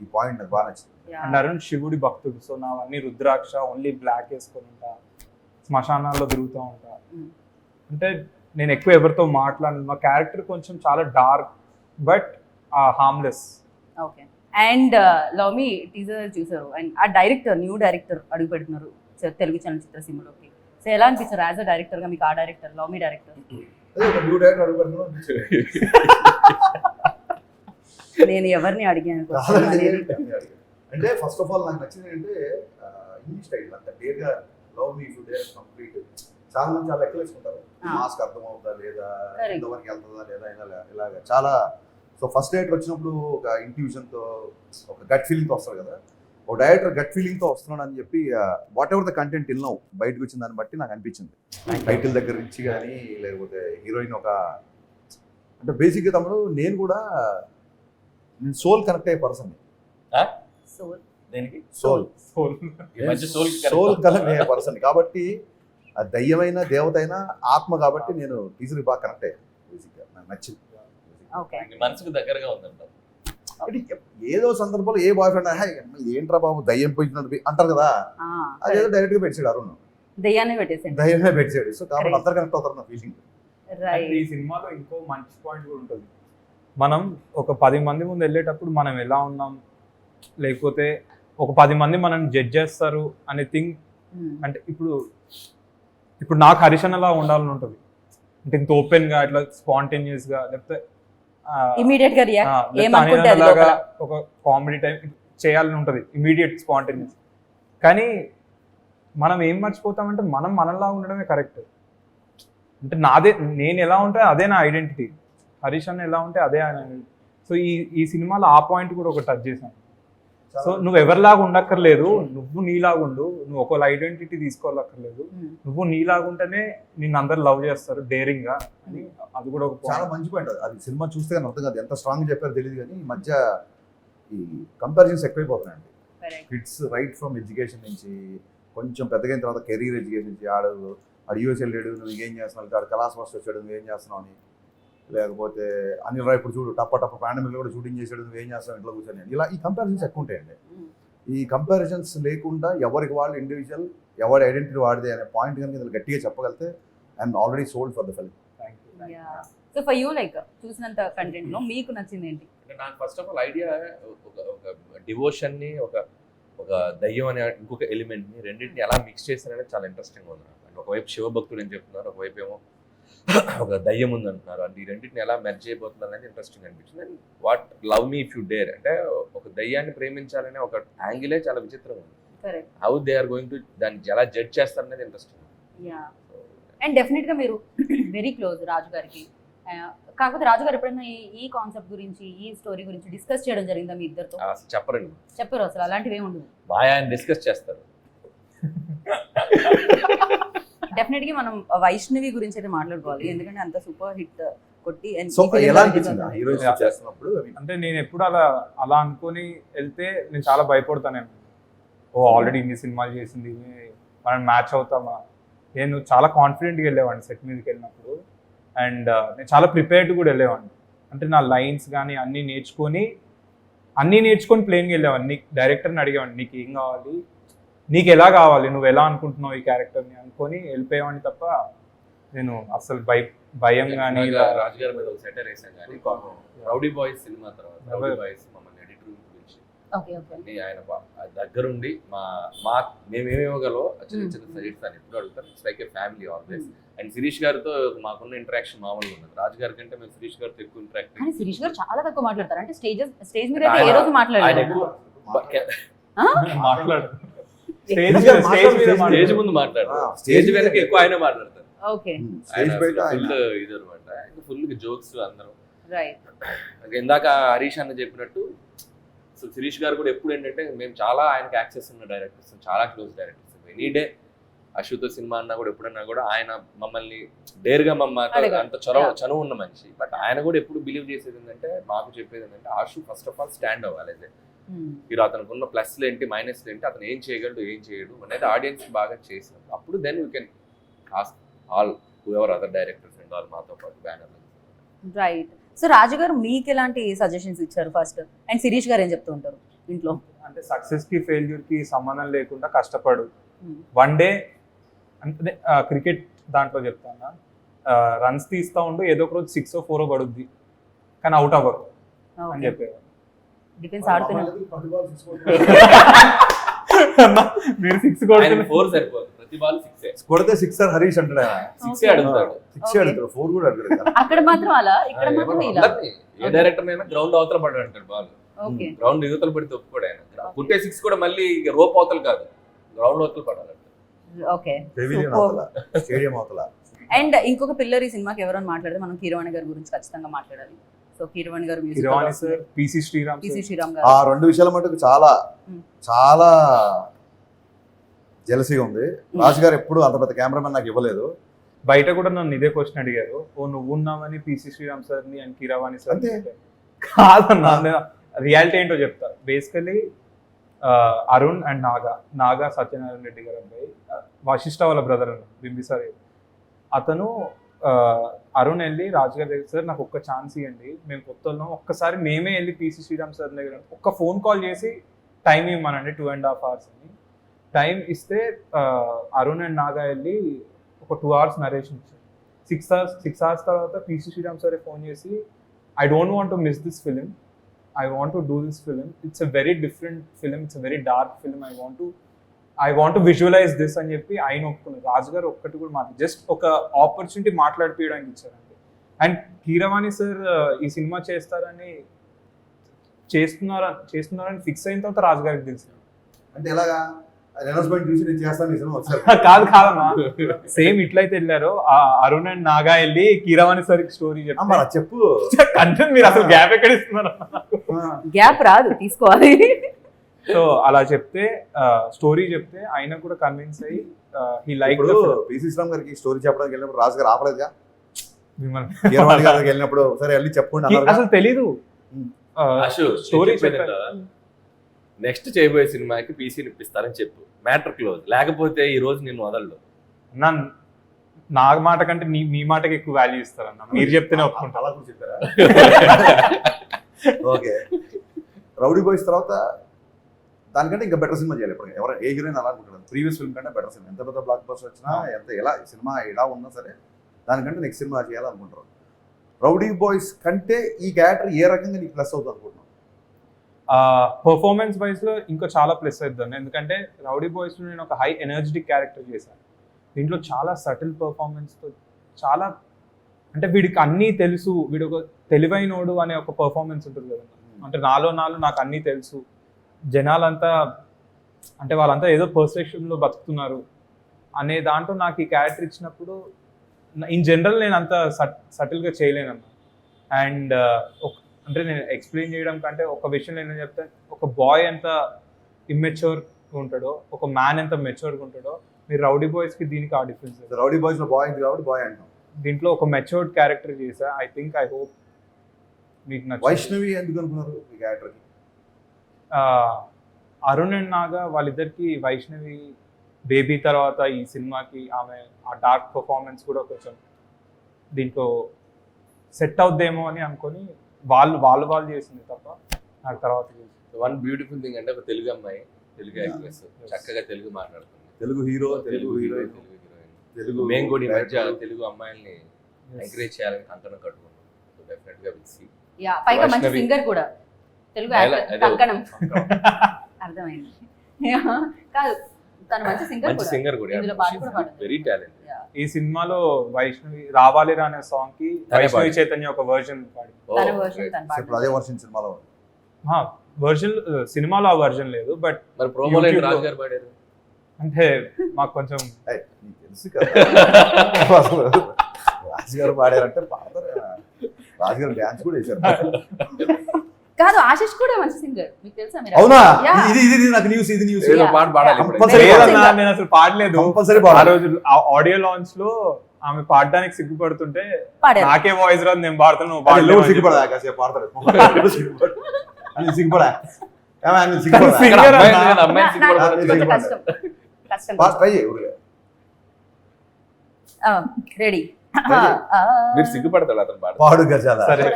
ఈ పాయింట్ నాకు బాగా నచ్చింది. అండ్ అరుణ్ శివుడి భక్తుడు, సో నావన్నీ రుద్రాక్ష, ఓన్లీ బ్లాక్ వేసుకొని ఉంటా, శ్మశానాల్లో తిరుగుతూ ఉంటా. అంటే నేను ఎక్కువ ఎవరితో మాట్లాడను, మా క్యారెక్టర్ కొంచెం చాలా dark but harmless. Okay. And love me teaser చూసారు, అండ్ ఆ డైరెక్టర్ న్యూ డైరెక్టర్ అడుగు పెడుతున్నారు తెలుగు చలనచిత్ర సీమలోకి. సో ఎలా అనిపిస్తారు యాజ్ అ డైరెక్టర్ గా మీకు? ఆ డైరెక్టర్ లవ్ మీ డైరెక్టర్ న్యూ డైరెక్టర్ అడుగు పెడుతున్నాం. నేను ఎవరిని అడిగాను అంటే ఫస్ట్ ఆఫ్ ఆల్ నాకు నచ్చింది అంటే ఈ స్టైల్ అంత డేర్గా love me to dare complete. చాలా మంది చాలా లెక్కలు వేసుకుంటారు, మాస్క్ అర్థం అవుతుందా లేదా, ఎంతవరకు వెళ్తుందా లేదా, ఇలాగా చాలా. సో ఫస్ట్ డైరెక్టర్ వచ్చినప్పుడు ఒక ఇంట్యూషన్తో, ఒక గట్ ఫీలింగ్తో వస్తారు కదా. ఒక డైరెక్టర్ గట్ ఫీలింగ్తో వస్తున్నాడు అని చెప్పి వాట్ ఎవర్ ద కంటెంట్ ఇల్నావు బయటకు వచ్చిన దాన్ని బట్టి నాకు అనిపించింది. టైటిల్ దగ్గర నుంచి కానీ, లేకపోతే హీరోయిన్ ఒక అంటే బేసిక్గా తమ్ముడు నేను కూడా సోల్ కనెక్ట్ అయ్యే పర్సన్. సోల్ దేనికి? సోల్ సోల్ కనెక్ట్ అయ్యే పర్సన్ కాబట్టి ఆ దయ్యమైన దేవత అయినా ఆత్మ కాబట్టి నేను టీజర్కి బాగా కనెక్ట్ అయ్యాను. బేసిక్గా నాకు నచ్చింది. ఓకే. మనసుకు దగ్గరగా ఉందంట. ఏదో సందర్భంలో ఏ బాయ్ ఫ్రెండ్ ఏంట్రా బాబు దయ్యం పోయినట్టు అంటారు కదా, అదేదో డైరెక్ట్ గా పెట్టాడు అరుణ్, దయ్యాన్ని పెట్టేసాడు, దయ్యమే పెట్టాడు. సో కాబట్టి అందరు కనెక్ట్ అవుతారు నా ఫీలింగ్. ఈ సినిమాలో ఇంకో మంచి పాయింట్ కూడా ఉంటుంది. మనం ఒక 10 మంది ముందు వెళ్ళేటప్పుడు మనం ఎలా ఉన్నాం, లేకపోతే ఒక 10 మంది మనం జడ్జ్ చేస్తారు అనే థింగ్. అంటే ఇప్పుడు నాకు హరిషన్ అలా ఉండాలని ఉంటుంది, అంటే ఇంత ఓపెన్ గా ఇట్లా స్పాంటేనియస్ గా, లేకపోతే ఇమీడియట్ గా రియాక్ట్ ఏమనుకుంటే అది లోపల ఒక కామెడీ టైం చేయాలని ఉంటుంది, ఇమీడియట్ స్పాంటేనియస్. కానీ మనం ఏం మర్చిపోతామంటే మనం మనలా ఉండడమే కరెక్ట్. అంటే నేను ఎలా ఉంటే అదే నా ఐడెంటిటీ, హరీష్ అన్న ఎలా ఉంటే అదే ఆయన ఐడెంటిటీ. సో ఈ సినిమాలో ఆ పాయింట్ కూడా ఒక టచ్ చేశాను. సో నువ్వు ఎవరిలాగా ఉండక్కర్లేదు, నువ్వు నీలాగా ఉండు, నువ్వు ఒకళ్ళ ఐడెంటిటీ తీసుకోవాలక్కర్లేదు, నువ్వు నీలాగా ఉంటేనే నిన్ను అందరు లవ్ చేస్తారు డేరింగ్ గా అని. అది కూడా ఒక చాలా మంచి పాయింట్. అది సినిమా చూస్తే కానీ అర్థం కాదు, ఎంత స్ట్రాంగ్ చెప్పారో తెలియదు. కానీ ఈ మధ్య ఈ కంపారిజన్స్ ఎక్కువైపోతున్నాయండి. కిడ్స్ రైట్ ఫ్రమ్ ఎడ్యుకేషన్ నుంచి కొంచెం పెద్దగైన తర్వాత కెరీర్ ఎడ్యుకేషన్ నుంచి ఆడు యూఎస్ వెళ్ళాడు, నువ్వు ఏం చేస్తున్నావు, ఆడు కలాస్ మాస్టర్ వచ్చాడు, నువ్వేం చేస్తున్నావు అని, లేకపోతే అనిల్ రాయ్ ఇప్పుడు చూడు టప్ప పాండమిక్ కూడా షూటింగ్ చేసాడు, నువ్వేం చేస్తావు ఇంట్లో కూర్చొని, ఇలా ఈ కంపారిజన్స్ ఎక్కువ ఉంటాయండి. ఈ కంపారిజన్స్ లేకుండా ఎవరికి వాళ్ళు ఇండివిజువల్, ఎవరి ఐడెంటిటీ వాడిదే అనే పాయింట్ కనుక ఇందులో గట్టిగా చెప్పగలితే I'm already sold for the film. So for you like చూసినంత కంటెంట్ లో మీకు నచ్చింది ఏంటి? అంటే నాకు ఫస్ట్ ఆఫ్ ఆల్ ఐడియా ఒక డివోషన్ ని ఒక దయ్యం అనే ఇంకొక ఎలిమెంట్ ని రెండింటిని ఎలా మిక్స్ చేశారనేది చాలా ఇంట్రెస్టింగ్ ఉంది. అంటే ఒకవైపు శివభక్తుడు అని చెప్తున్నారు, ఒకవైపు ఏమో ఒక దయ్యం ఉంది అంటున్నారు. అంటే ఈ రెండింటిని ఎలా మెర్జ్ చేయబోతున్నారు అనేది ఇంట్రెస్టింగ్ అనిపించింది. And what love me if you dare అంటే ఒక దయ్యాన్ని ప్రేమించాలనే ఒక యాంగిలే చాలా విచిత్రంగా ఉంది. How they are going to దాన్ని ఎలా జడ్జ్ చేస్తారనేది ఇంట్రెస్టింగ్. అండ్ డెఫినెట్ గా మీరు వెరీ క్లోజ్ రాజు గారికి. కాకపోతే రాజు గారు ఎప్పుడైనా ఈ కాన్సెప్ట్ గురించి, ఈ స్టోరీ గురించి డిస్కస్ చేయడం జరిగిందా మీ ఇద్దరితో? చెప్పరండి, చెప్పరు అసలు, అలాంటివి ఏమి ఉండదు. బాగా ఆయన డిస్కస్ చేస్తారు. డెఫినెట్ గా మనం వైష్ణవి గురించి అయితే మాట్లాడుకోవాలి, ఎందుకంటే అంత సూపర్ హిట్ కొట్టి. అంటే నేను ఎప్పుడు అలా అనుకొని వెళ్తే నేను చాలా భయపడతాను. ఆల్రెడీ ఇన్ని సినిమాలు చేసింది, మనం మ్యాచ్ అవుతామా. నేను చాలా కాన్ఫిడెంట్గా వెళ్ళేవాడిని సెట్ మీదకి వెళ్ళినప్పుడు. అండ్ నేను చాలా ప్రిపేర్డ్ కూడా వెళ్ళేవాడిని. అంటే నా లైన్స్ కానీ అన్నీ నేర్చుకొని ప్లేన్గా వెళ్ళేవాడిని. డైరెక్టర్ని అడిగేవాడిని, నీకు ఏం కావాలి, నీకు ఎలా కావాలి, నువ్వు ఎలా అనుకుంటున్నావు ఈ క్యారెక్టర్ని అనుకొని వెళ్ళిపోయేవాడిని తప్ప నేను అసలు భయం కానీ. రాజుగారి మీద ఒక సెటర్ వేసాం కానీ రౌడీ బాయ్స్ సినిమా తర్వాత రౌడీ బాయ్స్ మమ్మల్ని ఎడిటర్ గురించి ఆయన దగ్గరుండి మేమేమి ఇవ్వగలో చిన్న చిన్న సజెషన్స్ అని ఎప్పుడు అడుగుతారు. It's like a family always. And Shirish గారితో మాకున్న ఇంటరాక్షన్ మామూలుగా ఉన్నది. రాజు గారి కంటే మేము శిరీష్ గారితో ఎక్కువ ఇంటరాక్ట్. కానీ శిరీష్ గారు చాలా తక్కువ మాట్లాడతారు. అంటే స్టేజ్ మీద ఏ రోజు మాట్లాడారు? స్టేజ్ ముందు మాట్లాడతారు, స్టేజ్ వెనక ఎక్కువ ఆయన మాట్లాడతారు. ఇది అనమాట, ఫుల్ జోక్స్ అందరం. ఇందాక హరీష్ అన్న చెప్పినట్టు సో శిరీష్ గారు కూడా ఎప్పుడు ఏంటంటే మేము చాలా ఆయనకి యాక్సెస్ ఉన్న డైరెక్టర్స్, చాలా క్లోజ్ డైరెక్టర్స్. ఎనీ డే అశ్వతో సినిమా అన్నా కూడా ఎప్పుడన్నా కూడా ఆయన మమ్మల్ని డేర్గా అడగడు. అంత చనువు ఉన్న మనిషి. బట్ ఆయన కూడా ఎప్పుడు బిలీవ్ చేసేది ఏంటంటే, మాకు చెప్పేది ఏంటంటే, ఆశు ఫస్ట్ ఆఫ్ ఆల్ స్టాండ్ అవ్వాలి. మీరు అతనికి ఉన్న ప్లస్లు ఏంటి, మైనస్లు ఏంటి, అతను ఏం చేయగలడు, ఏం చేయడు అనేది ఆడియన్స్ బాగా చేసినప్పుడు అప్పుడు then you can ask all ever other directors and all మాతో పాటు బ్యానర్. రైట్. సో రాజు గారు మీకు ఎలాంటి సజెషన్స్ ఇచ్చారు ఫస్ట్, అండ్ శిరీష్ గారు ఏం చెప్తూ ఉంటారు ఇంట్లో? అంటే సక్సెస్ కి ఫెయిల్యూర్ కి సంబంధం లేకుండా కష్టపడు. వన్ డే అంటే క్రికెట్ దాంట్లో చెప్తాను, రన్స్ తీస్తా ఉండు, ఏదో ఒక రోజు 6 or 4 పడుద్ది, కానీ అవుట్ అవ్వరు అని చెప్పేవారు. డిఫెన్స్ ఆడుతున్నారు. మీరు 6 కొడుతున్నారు, 4 సరిపోదు, ప్రతి బాల్ 6 కొడితే సిక్సర్ హరీష్ అంటాడు ఆయన. 6 అడుగుతాడు. 6 అడుగుతాడు, 4 కూడా అడుగుతాడు. అక్కడ మాత్రం అలా, ఇక్కడ మాత్రం ఇలా. అందరినీ, ఏ డైరెక్టర్ అయినా గ్రౌండ్ అవతల పడ్డాడు అంటాడు బాల్. ఓకే. గ్రౌండ్ యువతలు పడితే ఒప్పుకోడు ఆయన. పుట్టే 6 కూడా మళ్ళీ రోప్ అవతలు కాదు, గ్రౌండ్ అవతలు పడాలి. ఓకే. పెవిలియన్ అవతల, స్టేడియం అవతల. అండ్ ఇంకొక పిల్లర్ ఈ సినిమాకి ఎవరైనా మాట్లాడితే మనం కీరవాణి గారి గురించి ఖచ్చితంగా మాట్లాడాలి. So Keeravani garu Keeravani sir, PC Sreeram PC sir. Sreeram ఆ గారు 2 విషయాల మటుకు చాలా చాలా జెలసీగా ఉంది. రాజు గారు ఎప్పుడు అంత పెద్ద కెమెరామెన్ నాకు ఇవ్వలేదు. బయట కూడా నన్ను ఇదే క్వశ్చన్ అడిగారు, ఓ నువ్వు ఉన్నావని పిసి శ్రీరామ్ సార్ ని అండ్ కీరవాణి సార్ అంతే. కాదన్నా, రియాలిటీ ఏంటో చెప్తా. బేసికలీ అరుణ్ అండ్ నాగా సత్యనారాయణ రెడ్డి గారు అబ్బాయి, వశిష్ఠ వాళ్ళ బ్రదర్ అన్న బింబిసార్. అతను అరుణ్ వెళ్ళి రాజుగారి దగ్గర, సార్ నాకు ఒక్క ఛాన్స్ ఇవ్వండి, మేము కొత్త ఉన్నాం, ఒక్కసారి మేమే వెళ్ళి పిసి శ్రీరామ్ సార్ దగ్గర ఒక్క ఫోన్ కాల్ చేసి టైం ఇవ్వమనండి 2.5 hours అని. టైం ఇస్తే అరుణ్ అండ్ నాగా వెళ్ళి ఒక 2 hours నరేషన్ ఇచ్చారు. 6 hours తర్వాత పిసి శ్రీరామ్ సార్ ఫోన్ చేసి, I don't want to miss this film, I want to do this film. It's a very different film. It's a very dark film. I want to visualize this అని చెప్పి ఆయన ఒప్పుకున్నారు. రాజు గారు ఒక్కటి కూడా జస్ట్ ఒక ఆపర్చునిటీ మాట్లాడిపోయడానికి ఇచ్చారండి. అండ్ కీరవాణి సార్ ఈ సినిమా చేస్తున్నారని ఫిక్స్ అయిన తర్వాత రాజు గారికి తెలిసింది. అంటే ఎలాగా అనౌన్స్మెంట్ చూసి నేను చేస్తాను ఈ సినిమా ఒకసారి. కాదమ్మా, సేమ్ ఇట్లయితే వెళ్ళారు అరుణ్ అండ్ నాగా వెళ్ళి కీరవాణి సార్ స్టోరీ చెప్పు. కంటెంట్ మీరు అసలు గ్యాప్ ఎక్కడ ఇస్తున్నారు? గ్యాప్ రాదు, తీసుకోవాలి. సో అలా చెప్తే స్టోరీ చెప్తే ఆయన కూడా కన్విన్స్ అయ్యి హీ లైక్ పిసి శ్రీరామ్ గారికి స్టోరీ చెప్పడానికి వెళ్ళినప్పుడు రాజు గారు ఆపలేదుగా. మిమ్మల్ని కీరవాణి గారికి వెళ్ళినప్పుడు సరే వెళ్ళి చెప్పుకోండి అన్నారు. అసలు తెలీదు స్టోరీ నెక్స్ట్ చేయబోయే సినిమాకి పీసీని ఇప్పిస్తారని చెప్పు, మ్యాటర్ క్లోజ్. లేకపోతే ఈ రోజు నేను వదలడు. నా మాట కంటే మీ మాటకి ఎక్కువ వాల్యూ ఇస్తారన్న, మీరు చెప్తేనే ఒప్పుకుంటా. అలా కూడా చెప్పారా? ఓకే. రౌడీ బాయ్స్ తర్వాత దానికంటే ఇంకా బెటర్ సినిమా చేయాలి. ఇప్పుడు ఎవరైనా ఏ హీరోయిన్ అలా అనుకుంటారు, ప్రీవియస్ ఫిల్మ్ కంటే బెటర్ సినిమా. ఎంత పెద్ద బ్లాక్ బస్టర్ వచ్చినా, ఎంత ఎలా సినిమా ఎలా ఉన్నా సరే దానికంటే నెక్స్ట్ సినిమా చేయాలనుకుంటారు. రౌడీ బాయ్స్ కంటే ఈ క్యారెక్టర్ ఏ రకంగా నీకు ప్లస్ అవుతుంది అనుకుంటున్నావు? పర్ఫార్మెన్స్ వైజ్ లో ఇంకా చాలా ప్లస్ అవుతుంది. ఎందుకంటే రౌడీ బాయ్స్ లో నేను ఒక హై ఎనర్జెటిక్ క్యారెక్టర్ చేశాను. దీంట్లో చాలా సటిల్ పర్ఫార్మెన్స్తో, చాలా అంటే వీడికి అన్నీ తెలుసు, వీడు ఒక తెలివైనోడు అనే ఒక పర్ఫార్మెన్స్ ఉంటుంది కదా. అంటే నాలో నాకు అన్నీ తెలుసు, జనాలంతా అంటే వాళ్ళంతా ఏదో పర్సెప్షన్లో బతుకుతున్నారు అనే దాంట్లో నాకు ఈ క్యారెక్టర్ ఇచ్చినప్పుడు ఇన్ జనరల్ నేను అంత సటిల్గా చేయలేనన్నా. అండ్ అంటే నేను ఎక్స్ప్లెయిన్ చేయడం కంటే ఒక విషయం నేను చెప్తాను, ఒక బాయ్ ఎంత ఇమ్మెచ్యూర్గా ఉంటాడో, ఒక మ్యాన్ ఎంత మెచ్యూర్గా ఉంటాడో, మీరు రౌడీ బాయ్స్కి దీనికి ఆ డిఫరెన్స్. రౌడీ బాయ్స్లో బాయ్ ఉంది కాబట్టి బాయ్ అంటాం. దీంట్లో ఒక మెచ్యూర్డ్ క్యారెక్టర్ చేశా. ఐ హోప్ మీకు నచ్చింది. వైష్ణవి ఎందుకు అనుకున్నారు ఈ క్యారెక్టర్కి? అరుణ్ అండ్ నాగా వాళ్ళిద్దరికి వైష్ణవి బేబీ తర్వాత ఈ సినిమాకి ఆమె ఆ డార్క్ పర్ఫార్మెన్స్ కూడా కొంచెం దీంట్లో సెట్ అవుద్దేమో అని అనుకొని వాళ్ళు చేసింది తప్ప నాకు తర్వాత వన్ బ్యూటిఫుల్ థింగ్ అంటే ఒక తెలుగు అమ్మాయి, తెలుగు యాక్ట్రెస్, చక్కగా తెలుగు మాట్లాడుతుంది, తెలుగు హీరో, తెలుగు హీరోయిన్, తెలుగు. మేము కూడా ఈ మధ్య తెలుగు అమ్మాయిల్ని ఎంకరేజ్ చేయాలని కంకణం కట్టుకున్నాం. సో డెఫినెట్ గా విల్ సీ. యా, పైగా మంచి సింగర్ కూడా, తెలుగు యాక్టర్ కంకణం. అర్థమైంది. కాదు, తను మంచి సింగర్ కూడా, ఇందులో పాట కూడా పాడుతుంది. Very talent. ఈ సినిమాలో వైష్ణవి రావాలి రా అనే సాంగ్ కి వైష్ణవి చైతన్య ఒక వర్జన్ పాడి, తన వర్షన్ తన పాట. ఇప్పుడు అదే వర్షన్ సినిమాలో వర్జన్ సినిమాలో ఆ వర్జన్ లేదు, బట్ మరి ప్రోమోలో రాజు గారు పాడారు. అంటే మాకు కొంచెం తెలుసు కదా రాజు గారు పాడారంటే పాడతారు. రాజు గారు డ్యాన్స్ కూడా వేశారు. కాదు ఆశిష్ కూడా మంచి సింగర్, మీకు తెలుసా? మీరు అవునా? Yeah. ఇది నాకు న్యూస్, ఇది న్యూస్. ఏదో పాట పాడాలి ఇప్పుడు. Compulsory లేదన్నా, నేను అసలు పాడలేదు. కంపల్సరీ ఆ రోజు ఆడియో లాంచ్ లో ఆమె పాడడానికి సిగ్గుపడుతుంటే పాడారు. నాకే వాయిస్ రాదు, నేను పాడుతాను నువ్వు పాడలేవు. పాడలేవు అని సిగ్గుపడా చెప్పి. కాసేపు పాడతాడు. సిగ్గుపడా సిగ్గుపడా Singer ఇక్కడ అమ్మాయి అన్నా. లేదు, అమ్మాయి సిగ్గుపడదు. నాకు కొంచెం కష్టం కష్టం. ట్రై చేయి ఊరికే. రెడీ. మీరు సిగ్గుపడతాడు అతను పాట. పాడు గజాల. సరే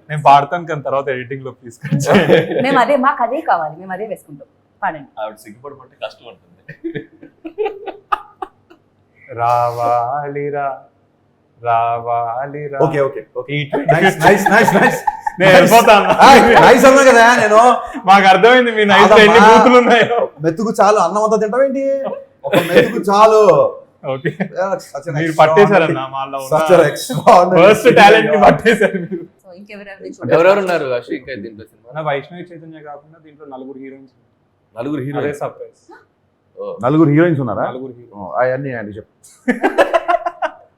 నేను పాడతాను కానీ తర్వాత ఎడిటింగ్ లో తీసుకొచ్చి మేము అదే, మాకు అదే కావాలి, మేము అదే వేసుకుంటాం. పాడండి. ఆవిడ సిగ్గుపడమంటే కష్టం ఉంటుంది. రావాలిరా రావాలిరా. Okay okay okay. ఈ నైస్ నైస్ నైస్ నైస్. నేను వెళ్ళిపోతాను. నైస్ అన్నా కదా నేను. మాకు అర్థమైంది మీ నైస్ లో ఎన్ని బూతులు ఉన్నాయో. మెతుకు చాలు, అన్నం అంతా తింటావేంటి? ఒక మెతుకు చాలు. ఓకే మీరు పట్టేశారన్న మాలో ఫస్ట్ టాలెంట్ ని పట్టేశారు మీరు. సో ఇంకెవరెవరిని ఎవరెవరు ఉన్నారు అశ్వి ఇంకా దీంట్లో సినిమా? మన వైష్ణవి చైతన్య కాకుండా దీంట్లో నలుగురు హీరోయిన్స్. నలుగురు అదే హీరోయిన్స్. సర్ప్రైజ్. నలుగురు హీరోయిన్స్ ఉన్నారా? నలుగురు హీరో. అవన్నీ అని చెప్పు.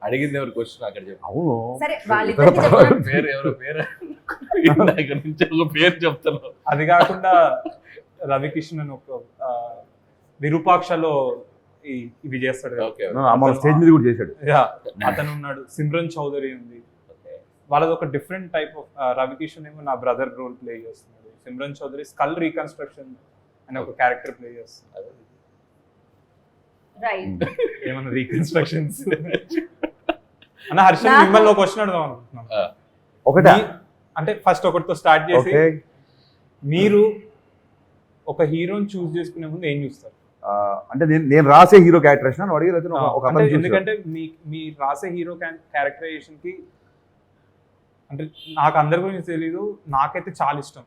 అడిగింది ఎవరు క్వశ్చన్ అక్కడ చెప్పు. అవును. సరే వాళ్ళిద్దరికి చెప్పండి. పేరు ఎవరో పేరు ఇక్కడ నుంచి ఒక పేరు చెప్తాను. అది కాకుండా రవికిషన్ అని ఒక విరూపాక్షలో ఇవి చేస్తాడు కదా. ఓకే మన స్టేజ్ మీద కూడా చేశాడు. Yeah, అతను ఉన్నాడు. సిమ్రన్ చౌదరి ఉంది. వాళ్ళది ఒక డిఫరెంట్ టైప్ ఆఫ్. రవికిషన్ ఏమో నా బ్రదర్ రోల్ ప్లే చేస్తున్నాడు. సిమ్రన్ చౌదరి స్కల్ రీకన్స్ట్రక్షన్ అనే ఒక క్యారెక్టర్ ప్లే చేస్తున్నాడు. రైట్. ఏమన్నా రీకన్స్ట్రక్షన్స్ అన్న. హర్షన్ మిమ్మల్ని ఒక క్వశ్చన్ అడుగుదాం అనుకుంటున్నాం. ఒకటే అంటే ఫస్ట్ ఒకటితో స్టార్ట్ చేసి ఓకే. మీరు ఒక హీరోని చూస్ చేసుకునే ముందు ఏం చూస్తారు? అంటే నేను రాసే హీరో క్యారెక్టరేషన్ అని అడిగి ఒక అంటే అతను చూసాడు. ఎందుకంటే మీ రాసే హీరో క్యారెక్టరైజేషన్ కి అంటే నాకు అందరి గురించి తెలీదు, నాకైతే చాలా ఇష్టం.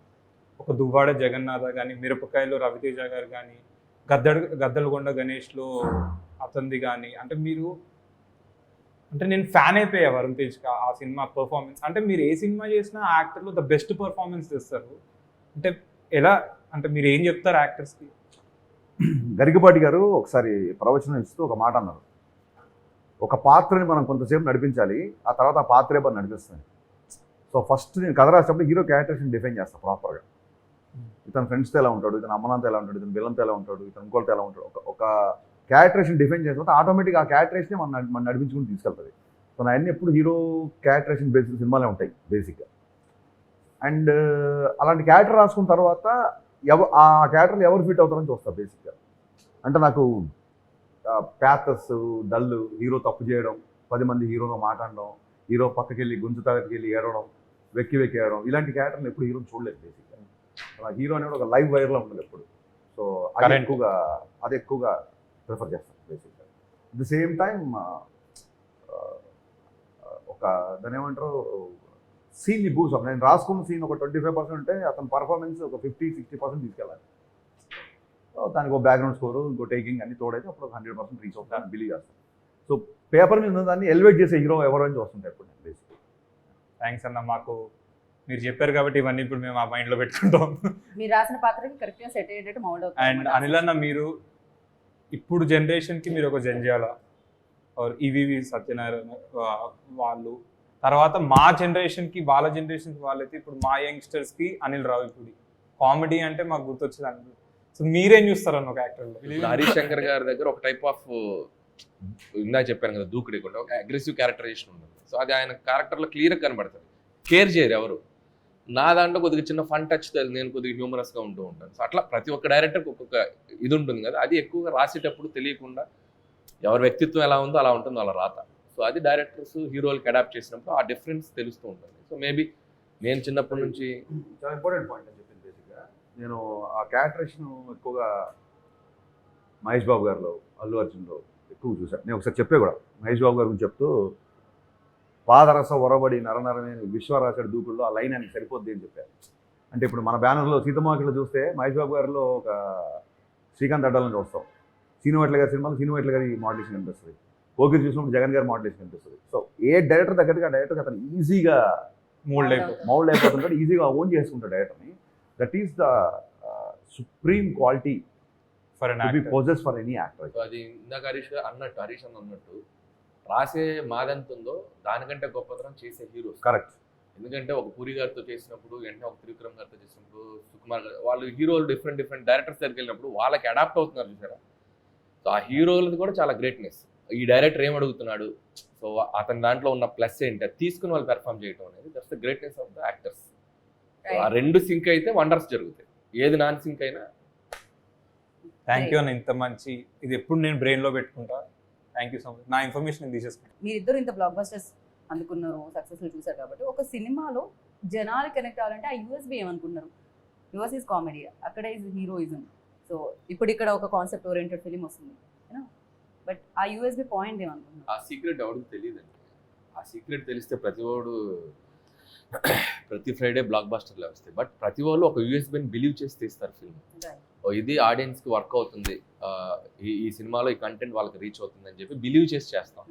ఒక దువ్వాడ జగన్నాథ కానీ, మిరపకాయలో రవితేజ గారు కానీ, గద్దలగొండ గణేష్లో అతనిది కానీ, అంటే మీరు అంటే నేను ఫ్యాన్ అయిపోయా వరుణ్ తేజ్కి ఆ సినిమా పర్ఫార్మెన్స్. అంటే మీరు ఏ సినిమా చేసినా యాక్టర్లో ద బెస్ట్ పర్ఫార్మెన్స్ తెస్తారు. అంటే ఎలా, అంటే మీరు ఏం చెప్తారు యాక్టర్స్కి? గరికపాటి గారు ఒకసారి ప్రవచనం ఇస్తూ ఒక మాట అన్నారు. ఒక పాత్రని మనం కొంతసేపు నడిపించాలి, ఆ తర్వాత ఆ పాత్రే మనం నడిపిస్తుంది. సో ఫస్ట్ నేను కథ రాసేటప్పుడు హీరో క్యారెక్టర్స్ని డిఫైన్ చేస్తాను ప్రాపర్గా. ఇతను ఫ్రెండ్స్తో ఎలా ఉంటాడు, ఇతను అమ్మనంతో ఎలా ఉంటాడు, ఇతను విలన్తో ఎలా ఉంటాడు, ఇతను ఇంకోటితో ఎలా ఉంటాడు. ఒక క్యారెక్టరేషన్ డిఫైన్ చేసిన తర్వాత ఆటోమేటిక్గా ఆ క్యారెక్టరేషనే మనం నడిపించుకుని తీసుకెళ్తుంది. సో నా అన్ని ఎప్పుడు హీరో క్యారెక్టరేషన్ బేసిక్ సినిమాలే ఉంటాయి బేసిక్గా. అండ్ అలాంటి క్యారెక్టర్ రాసుకున్న తర్వాత ఆ క్యారెక్టర్లు ఎవరు ఫిట్ అవుతారని చూస్తారు బేసిక్గా. అంటే నాకు ప్యాథస్, డల్, హీరో తప్పు చేయడం, 10 మంది హీరోతో మాట్లాడడం, హీరో పక్కకి వెళ్ళి గుంజు తాగకి వెళ్ళి ఏడవడం, వెక్కి ఏడవడం, ఇలాంటి క్యారెక్టర్లు ఎప్పుడు హీరోని చూడలేదు బేసిక్గా. అలా హీరో అనేది ఒక లైవ్ వైర్లో ఉంటుంది ఎప్పుడు. సో అది ఎక్కువగా ప్రిఫర్ చేస్తాను బేసిక్గా. అట్ ద సేమ్ టైం ఒక దాని ఏమంటారు సీన్ని బూస్ట్. నేను రాసుకున్న సీన్ ఒక 25% ఉంటే అతని పర్ఫార్మెన్స్ ఒక 50-60% తీసుకెళ్ళాలి. దానికి ఒక బ్యాక్గ్రౌండ్ స్కోరు, ఇంకో టేకింగ్ అన్ని తోడైతే అప్పుడు 100% రీచ్ అవుతాను బిలీవ్ చేస్తాను. సో పేపర్ మీద దాన్ని ఎలివేట్ చేసే హీరో ఎవరు అని చూస్తుంటాయి ఇప్పుడు నేను బేసిక్గా. థ్యాంక్స్ అన్న, మాకు మీరు చెప్పారు కాబట్టి ఇవన్నీ ఇప్పుడు మేము ఆ మైండ్లో పెట్టుకుంటాం. మీరు రాసిన పాత్రకి కరెక్ట్గా సెట్ అయ్యేటట్టు మౌల్డ్ అవుతుంది. అండ్ అనిల్ అన్న, మీరు ఇప్పుడు జనరేషన్కి మీరు ఒక జంజాల ఆర్ ఈవీవి సత్యనారాయణ వాళ్ళు, తర్వాత మా జనరేషన్కి వాళ్ళ జనరేషన్కి వాళ్ళైతే ఇప్పుడు మా యంగ్స్టర్స్కి అనిల్ రావిపూడి. కామెడీ అంటే మాకు గుర్తొచ్చేది అనిల్. సో మీరేం చూస్తారన్న ఒక యాక్టర్లో? హరీష్ శంకర్ గారి దగ్గర ఒక టైప్ ఆఫ్ ఇందాక చెప్పాను కదా, దూకుడుకుండా ఒక అగ్రెసివ్ క్యారెక్టరైజేషన్ ఉంటుంది. సో అది ఆయన క్యారెక్టర్లో క్లియర్గా కనబడుతుంది. కేర్ చేయరు ఎవరు. నా దాంట్లో కొద్దిగా చిన్న ఫన్ టచ్, నేను కొద్దిగా హ్యూమరస్గా ఉంటూ ఉంటాను. సో అట్లా ప్రతి ఒక్క డైరెక్టర్కి ఒక్కొక్క ఇది ఉంటుంది కదా, అది ఎక్కువగా రాసేటప్పుడు తెలియకుండా ఎవరి వ్యక్తిత్వం ఎలా ఉందో అలా ఉంటుంది వాళ్ళ రాత. సో అది డైరెక్టర్స్ హీరోలకి అడాప్ట్ చేసినప్పుడు ఆ డిఫరెన్స్ తెలుస్తూ ఉంటుంది. సో మేబీ నేను చిన్నప్పటి నుంచి చాలా ఇంపార్టెంట్ పాయింట్ అని చెప్పింది బేసిక్గా. నేను ఆ క్యారెక్టరేషన్ ఎక్కువగా మహేష్ బాబు గారిలో, అల్లు అర్జున్లో ఎక్కువ చూసాను. నేను ఒకసారి చెప్పే కూడా మహేష్ బాబు గారి గురించి చెప్తూ, పాదరస ఒరబడి నరనరమే విశ్వరాశడి దూకుల్లో ఆ లైన్ అని సరిపోద్ది అని చెప్పారు. అంటే ఇప్పుడు మన బ్యానర్లో సీతమ్మకిలో చూస్తే మహేష్ బాబు గారిలో ఒక శ్రీకాంత్ అడ్డాలని చూస్తాం. సీనువెట్ల గారి సినిమాలో సీనువెట్ల గారి మోడలేషన్ కనిపిస్తుంది. ఓకే చూసినప్పుడు జగన్ గారి మోడలేషన్ కనిపిస్తుంది. సో ఏ డైరెక్టర్ తగ్గట్టుగా డైరెక్టర్ అతను ఈజీగా మౌల్డ్ అయిపోతుంటాడు, ఈజీగా ఓన్ చేసుకుంటాడు డైరెక్టర్ని. That is the supreme quality for to be possess for any actor. So అది ఇందాక హరీష్ అన్నట్టు రాసే మాదెంత ఉందో దానికంటే గొప్పతనం చేసే హీరోస్. కరెక్ట్. ఎందుకంటే ఒక పూరి గారితో చేసినప్పుడు వెంటనే ఒక త్రివిక్రమ్ గారితో చేసినప్పుడు సుకుమార్ గారు వాళ్ళు హీరోలు డిఫరెంట్ డైరెక్టర్స్ దగ్గరికి వెళ్ళినప్పుడు వాళ్ళకి అడాప్ట్ అవుతున్నారు చూసారా. సో ఆ హీరోలది కూడా చాలా గ్రేట్నెస్. ఈ డైరెక్టర్ ఏం అడుగుతున్నాడు, సో అతని దాంట్లో ఉన్న ప్లస్ ఏంటి అది తీసుకుని వాళ్ళు పెర్ఫామ్ చేయడం అనేది that's the greatness of the actors. ఆ రెండు సింక్ అయితే వండర్స్ జరుగుతాయి, ఏది నాన్ సింక్ అయినా. థ్యాంక్ యూ అన్న, ఇంత మంచి ఇది ఎప్పుడు నేను బ్రెయిన్లో పెట్టుకుంటా. Thank you so much. నా ఇన్ఫర్మేషన్ తీసేసుకుంటా. మీరిద్దరు ఇంత బ్లాక్ బస్టర్స్ అందుకున్నారు, సక్సెస్ఫుల్ చూసారు కాబట్టి ఒక సినిమాలో జనాలు కనెక్ట్ అవ్వాలంటే ఆ యూఎస్బి ఏమనుకున్నారు? యూఎస్ ఈజ్ కామెడీ, అక్కడ ఈజ్ హీరోయిజం. సో ఇప్పుడు ఇక్కడ ఒక కాన్సెప్ట్ ఓరియంటెడ్ ఫిలిం వస్తుంది, బట్ ఆ యూఎస్బి పాయింట్ ఏమనుకున్నారు? ఆ సీక్రెట్ ఎవరికి తెలియదండి. ఆ సీక్రెట్ తెలిస్తే ప్రతి ఫ్రైడే బ్లాక్ బస్టర్లో వస్తాయి. బట్ ప్రతి వాళ్ళు ఒక యూఎస్బీని బిలీవ్ చేసి తీస్తారు ఫిల్మ్. ఇది ఆడియన్స్కి వర్క్ అవుతుంది, ఈ సినిమాలో ఈ కంటెంట్ వాళ్ళకి రీచ్ అవుతుంది అని చెప్పి బిలీవ్ చేసి చేస్తాం.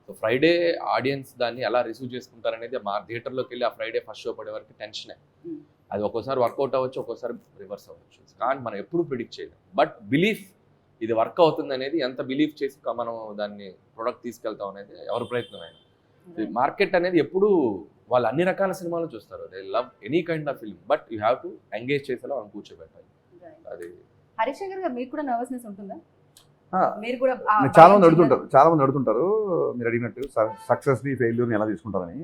సో ఫ్రైడే ఆడియన్స్ దాన్ని ఎలా రిసీవ్ చేసుకుంటారనేది మా థియేటర్లోకి వెళ్ళి ఆ ఫ్రైడే ఫస్ట్ షో పడే వరకు టెన్షనే. అది ఒక్కోసారి వర్కౌట్ అవ్వచ్చు, ఒక్కోసారి రివర్స్ అవ్వచ్చు, కానీ మనం ఎప్పుడు ప్రిడిక్ట్ చేయలేం. బట్ బిలీఫ్ ఇది వర్క్ అవుతుంది అనేది, ఎంత బిలీవ్ చేసి మనం దాన్ని ప్రొడక్ట్ తీసుకెళ్తాం అనేది ఎవరి ప్రయత్నమైనా. మార్కెట్ అనేది ఎప్పుడు వాళ్ళు అన్ని రకాల సినిమాలు చూస్తారు, they love any kind of film, but you have to engage చేసేలా మనం కూర్చోబెట్టాలి. అది హరిశంకర్ గారు మీకు కూడా నర్వస్నెస్ ఉంటుందా? ఆ, మీరు కూడా చాలా మంది అడుగుతుంటారు మీరు అడిగినట్టు సక్సెస్ని ఫెయిల్యూర్ని ఎలా తీసుకుంటారని.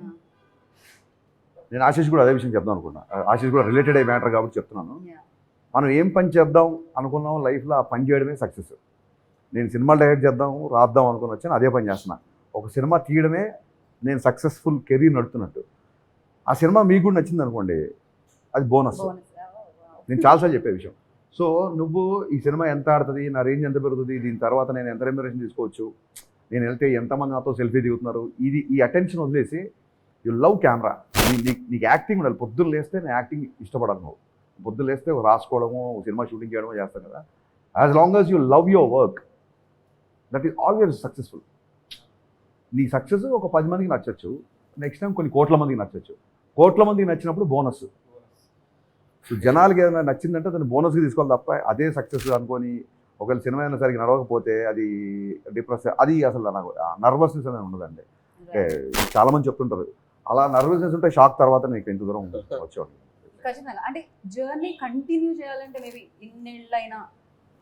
నేను ఆశీష్ కూడా అదే విషయం చెప్దాం అనుకున్నా. ఆశీష్ కూడా రిలేటెడ్ అయ్యే మ్యాటర్ కాబట్టి చెప్తున్నాను. మనం ఏం పని చేద్దాం అనుకున్నాం లైఫ్లో ఆ పని చేయడమే సక్సెస్. నేను సినిమాలు డైరెక్ట్ చేద్దాం రాద్దాం అనుకుని వచ్చాను, అదే పని చేస్తున్నా. ఒక సినిమా తీయడమే నేను సక్సెస్ఫుల్ కెరీర్ నడుపుతున్నట్టు. ఆ సినిమా మీకు కూడా నచ్చింది అనుకోండి, అది బోనస్. నేను చాలాసార్లు చెప్పే విషయం. సో నువ్వు ఈ సినిమా ఎంత ఆడుతుంది, నా రేంజ్ ఎంత పెరుగుతుంది, దీని తర్వాత నేను ఎంత రెమ్యునరేషన్ తీసుకోవచ్చు, నేను వెళ్తే ఎంతమంది నాతో సెల్ఫీ దిగుతున్నారు, ఈ అటెన్షన్ వదిలేసి యు లవ్ కెమెరా. నీకు యాక్టింగ్ ఉండాలి. పొద్దున్న లేస్తే నేను యాక్టింగ్ ఇష్టపడాలి. నువ్వు పొద్దున్న లేస్తే రాసుకోవడము, సినిమా షూటింగ్ చేయడమో చేస్తాను కదా. As long as you love your work, that is always successful. నీ సక్సెస్ ఒక 10 మందికి నచ్చచ్చు, నెక్స్ట్ టైం కొన్ని కోట్ల మందికి నచ్చచ్చు. కోట్ల మందికి నచ్చినప్పుడు బోనస్. సో జనాలకి ఏదైనా నచ్చిందంటే దాన్ని బోనస్కి తీసుకోవాలి తప్ప అదే సక్సెస్ అనుకొని ఒకవేళ సినిమా అయినా సరిగ్గా నడవకపోతే అది డిప్రెస్, అది అసలు నాకు నర్వస్నెస్ అనేది ఉండదండి. చాలామంది చెప్తుంటారు అలా నర్వస్నెస్ ఉంటే షాక్ తర్వాత నీకు ఎంత దూరం వచ్చేవాడు. ఖచ్చితంగా. అంటే జర్నీ కంటిన్యూ చేయాలంటే మేబీ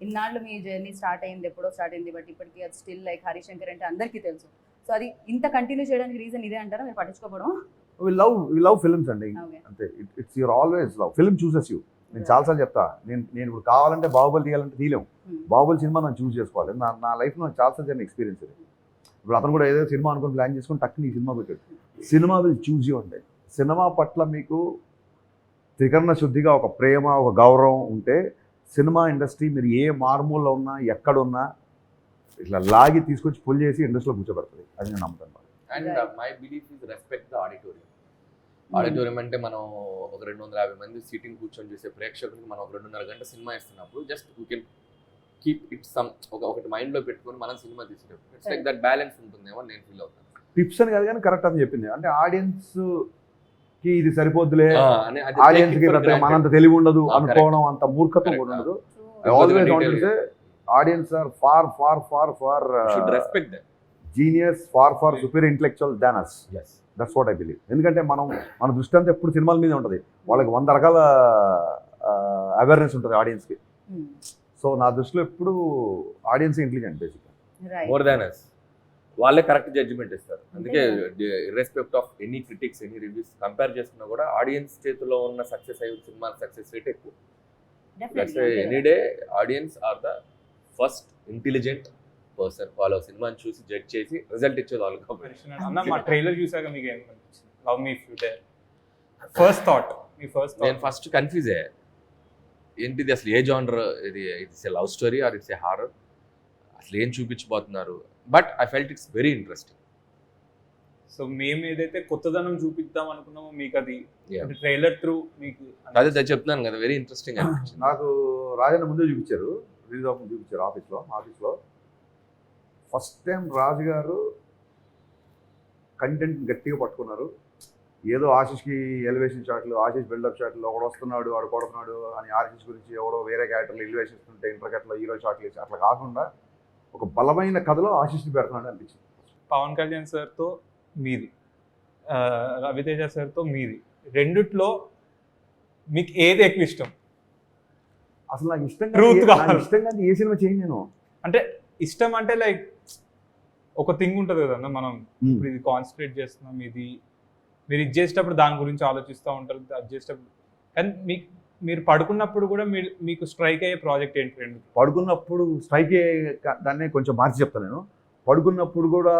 ఇన్నాళ్ళు మీ జర్నీ స్టార్ట్ అయింది, ఎప్పుడో స్టార్ట్ అయింది, బట్ ఇప్పటికీ అది స్టిల్ లైక్ హరిశంకర్ అంటే అందరికీ తెలుసు. సో అది ఇంత కంటిన్యూ చేయడానికి రీజన్ ఇదే అంటారా, మీరు పట్టించుకోవడం? వి లవ్ ఫిల్మ్స్ అండి, అంతే. It's your always love. Film chooses you. నేను చాలాసార్లు చెప్తా, నేను ఇప్పుడు కావాలంటే బాహుబలి తీయాలంటే తీయలేము. బాహుబలి సినిమా నన్ను చూస్ చేసుకోవాలి. నా లైఫ్లో నాకు చాలాసార్లు జరిగిన ఎక్స్పీరియన్స్ ఇది. ఇప్పుడు అతను కూడా ఏదో సినిమా అనుకుని ప్లాన్ చేసుకుని టక్కుని ఈ సినిమా పెట్టాడు. సినిమా విల్ చూజ్ యూ అండి. సినిమా పట్ల మీకు త్రికరణ శుద్ధిగా ఒక ప్రేమ, ఒక గౌరవం ఉంటే సినిమా ఇండస్ట్రీ మీరు ఏ మారుమూలలో ఉన్నా ఎక్కడున్నా ఇట్లా లాగి తీసుకొచ్చి పుల్ చేసి ఇండస్ట్రీలో కూర్చోబెడుతుంది. అది నేను నమ్ముతాను. And my belief is respect the auditorium. Auditorium అంటే మనం ఒక 250 మంది సీటింగ్ కూర్చొని చూసే ప్రేక్షకులకి మనం ఒక 2.5 గంట సినిమా ఇస్తున్నప్పుడు just you can keep it ఒకటి మైండ్లో పెట్టుకొని మనం సినిమా తీసేటప్పుడు ఇట్స్ లైక్ దట్ బ్యాలెన్స్ ఉంటుందేమో నేను ఫీల్ అవుతాను. టిప్స్ అని కాదు కానీ కరెక్ట్ అని చెప్పింది. అంటే ఆడియన్స్కి ఇది సరిపోద్దులే, ఆడియన్స్కి మనంత తెలివి ఉండదు అనుకోవడం, అంత మూర్ఖత్వం కూడా ఉండదు. I always want to say audience are far respect them. Genius, far superior intellectual than us. That's what I believe. ఎందుకంటే మన దృష్టి అంతా ఎప్పుడు సినిమాల మీద ఉంటుంది. వాళ్ళకి 100 రకాల అవేర్నెస్ ఉంటుంది ఆడియన్స్కి. సో నా దృష్టిలో ఎప్పుడు ఆడియన్స్ ఇంటెలిజెంట్ బేసిక్గా, మోర్ దాన్ us. వాళ్ళే కరెక్ట్ జడ్జిమెంట్ ఇస్తారు. అందుకే irrespective of any critics, any reviews compare చేసుకున్నా కూడా ఆడియన్స్ చేతిలో ఉన్న సక్సెస్ అయ్యే సినిమా సక్సెస్ రేట్ ఎక్కువ. Any day audience are the first intelligent person. వాళ్ళ సినిమాని చూసి జడ్జ్ చేసి రిజల్ట్ ఇచ్చేది వాళ్ళు. అన్న మా ట్రైలర్ చూసాక మీకు ఏమనిపించింది? Love me if you dare. First thought, మీ ఫస్ట్ థాట్. నేను ఫస్ట్ కన్ఫ్యూజ్ అయ్యా, ఏంటిది అసలు ఏ జానర్ ఇది? It's a love story or it's a horror? అసలు ఏం చూపించబోతున్నారు? But I felt it's very interesting. So మేము ఏదైతే కొత్తదనం చూపిద్దాం అనుకున్నామో మీకు అది ట్రైలర్ త్రూ మీకు అదే చెప్తున్నాను కదా, వెరీ ఇంట్రెస్టింగ్ అనిపించింది. నాకు రాజన్న ముందే చూపించారు, రిలీజ్ ఆఫ్ చూపించారు ఆఫీస్లో. ఫస్ట్ టైం రాజు గారు కంటెంట్ గట్టిగా పట్టుకున్నారు. ఏదో ఆశీష్కి ఎలివేషన్ షాట్లు, ఆశీష్ బిల్డప్ షాట్లు, ఒకడు వస్తున్నాడు వాడు కొడుతున్నాడు అని ఆశీష్ గురించి ఎవడో వేరే క్యారెక్టర్లు ఎలివేషన్ ఇస్తుంటే ఇంటర్కట్లో హీరో షాట్లు వేసి అట్లా కాకుండా ఒక బలమైన కథలో ఆశీష్ని పెడుతున్నాడు అనిపించింది. పవన్ కళ్యాణ్ సార్తో మీది రవితేజ సార్తో మీది, రెండిట్లో మీకు ఏది ఎక్కువ ఇష్టం? అసలు నాకు Truth కావాలి. నాకు ఇష్టంగా ఏ సినిమా చేయను నేను. అంటే ఇష్టం అంటే లైక్ ఒక థింగ్ ఉంటుంది కదన్న, మనం ఇప్పుడు ఇది కాన్సన్ట్రేట్ చేస్తున్నాం, ఇది మీరు ఇది చేసేటప్పుడు దాని గురించి ఆలోచిస్తూ ఉంటారు, అది చేసేటప్పుడు. కానీ మీరు పడుకున్నప్పుడు కూడా మీకు స్ట్రైక్ అయ్యే ప్రాజెక్ట్ ఏంటి? రెండు పడుకున్నప్పుడు స్ట్రైక్ దాన్ని కొంచెం మార్చి చెప్తాను నేను. పడుకున్నప్పుడు కూడా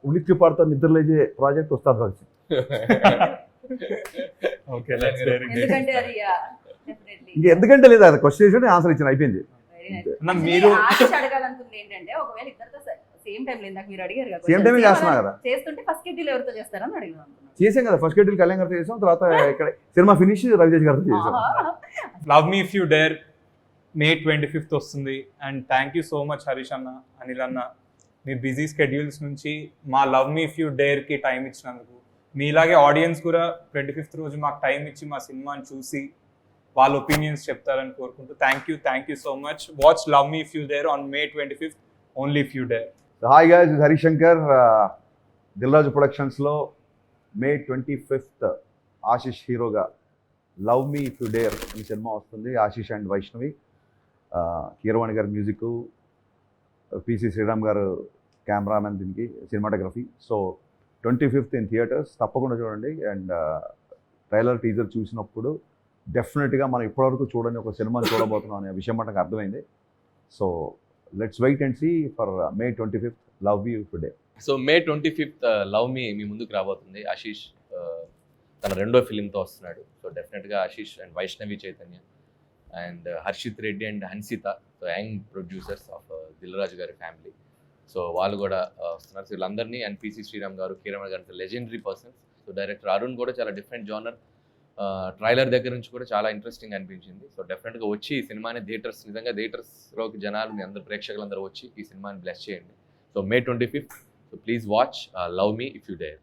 ఉలిక్కి పడుతూ నిద్రలేసే ప్రాజెక్ట్ ఉస్తాద్ భగత్ సింగ్. ఓకే, ఎందుకంటే అది డెఫినెట్లీ ఇంకా ఎందుకంటే లేదు, అది క్వశ్చన్ చేసి ఆన్సర్ ఇచ్చిన అయిపోయింది. మీరు అడగాలనుకుంది ఏంటంటే ఒకవేళ ఇద్దరితో సేమ్ టైం లేదు, నాకు మీరు అడిగారు కదా, సేమ్ టైం చేస్తున్నా కదా. చేస్తుంటే ఫస్ట్ షెడ్యూల్ ఎవరితో చేస్తారని అడిగాను అనుకున్నాను. చేసాం కదా, ఫస్ట్ షెడ్యూల్ కళ్యాణ్ గారితో చేసాం, తర్వాత ఇక్కడ సినిమా ఫినిష్ రవితేజ్ గారితో చేసాం. Love me if you dare May 25th వస్తుంది. And thank you so much Harish అన్న, అనిల్ అన్న, మీ బిజీ స్కెడ్యూల్స్ నుంచి మా లవ్ మీ ఇఫ్ యూ డేర్కి టైం ఇచ్చినందుకు. మీలాగే ఆడియన్స్ కూడా 25th రోజు మాకు టైం ఇచ్చి మా సినిమాని చూసి వాళ్ళ ఒపీనియన్స్ చెప్తారని కోరుకుంటూ thank you so much. Watch love me if you dare on May 25th, only if you dare. Hi guys, ఇది హరీష్ శంకర్. దిల్రాజు ప్రొడక్షన్స్లో May 25th ఆశిష్ హీరోగా love me if you dare అనే సినిమా వస్తుంది. ఆశిష్ అండ్ వైష్ణవి, కీరవాణి గారి మ్యూజిక్, పిసి శ్రీరామ్ గారు కెమెరామెన్, దీనికి cinematography. So 25th in theatres, తప్పకుండా చూడండి. అండ్ ట్రైలర్ టీజర్ చూసినప్పుడు డెఫినెట్గా మనం ఇప్పటివరకు చూడని ఒక సినిమాని చూడబోతున్నాం అనే విషయం మనకు అర్థమైంది. So let's wait and see for May 25th love you today. So May 25th love me మీ ముందుకు రాబోతుంది. ఆశీష్ తన రెండో ఫిలింతో వస్తున్నాడు. సో డెఫినెట్గా Ashish and Vaishnavi Chaitanya and Harshith Reddy and Hansitha, so young producers of Dil Raju గారి ఫ్యామిలీ, సో వాళ్ళు కూడా వస్తున్నారు. సో వీళ్ళందరినీ, అండ్ పిసి శ్రీరామ్ గారు, కీరవాణి గారు, legendary persons. So director Arun కూడా చాలా డిఫరెంట్ జోనర్. ట్రైలర్ దగ్గర నుంచి కూడా చాలా ఇంట్రెస్టింగ్ అనిపించింది. సో డెఫినెట్గా వచ్చి ఈ సినిమాని నిజంగా థియేటర్స్లోకి జనాలు, అందరు ప్రేక్షకులందరూ వచ్చి ఈ సినిమాని బ్లెస్ చేయండి. So May 25th, so please watch love me if you dare.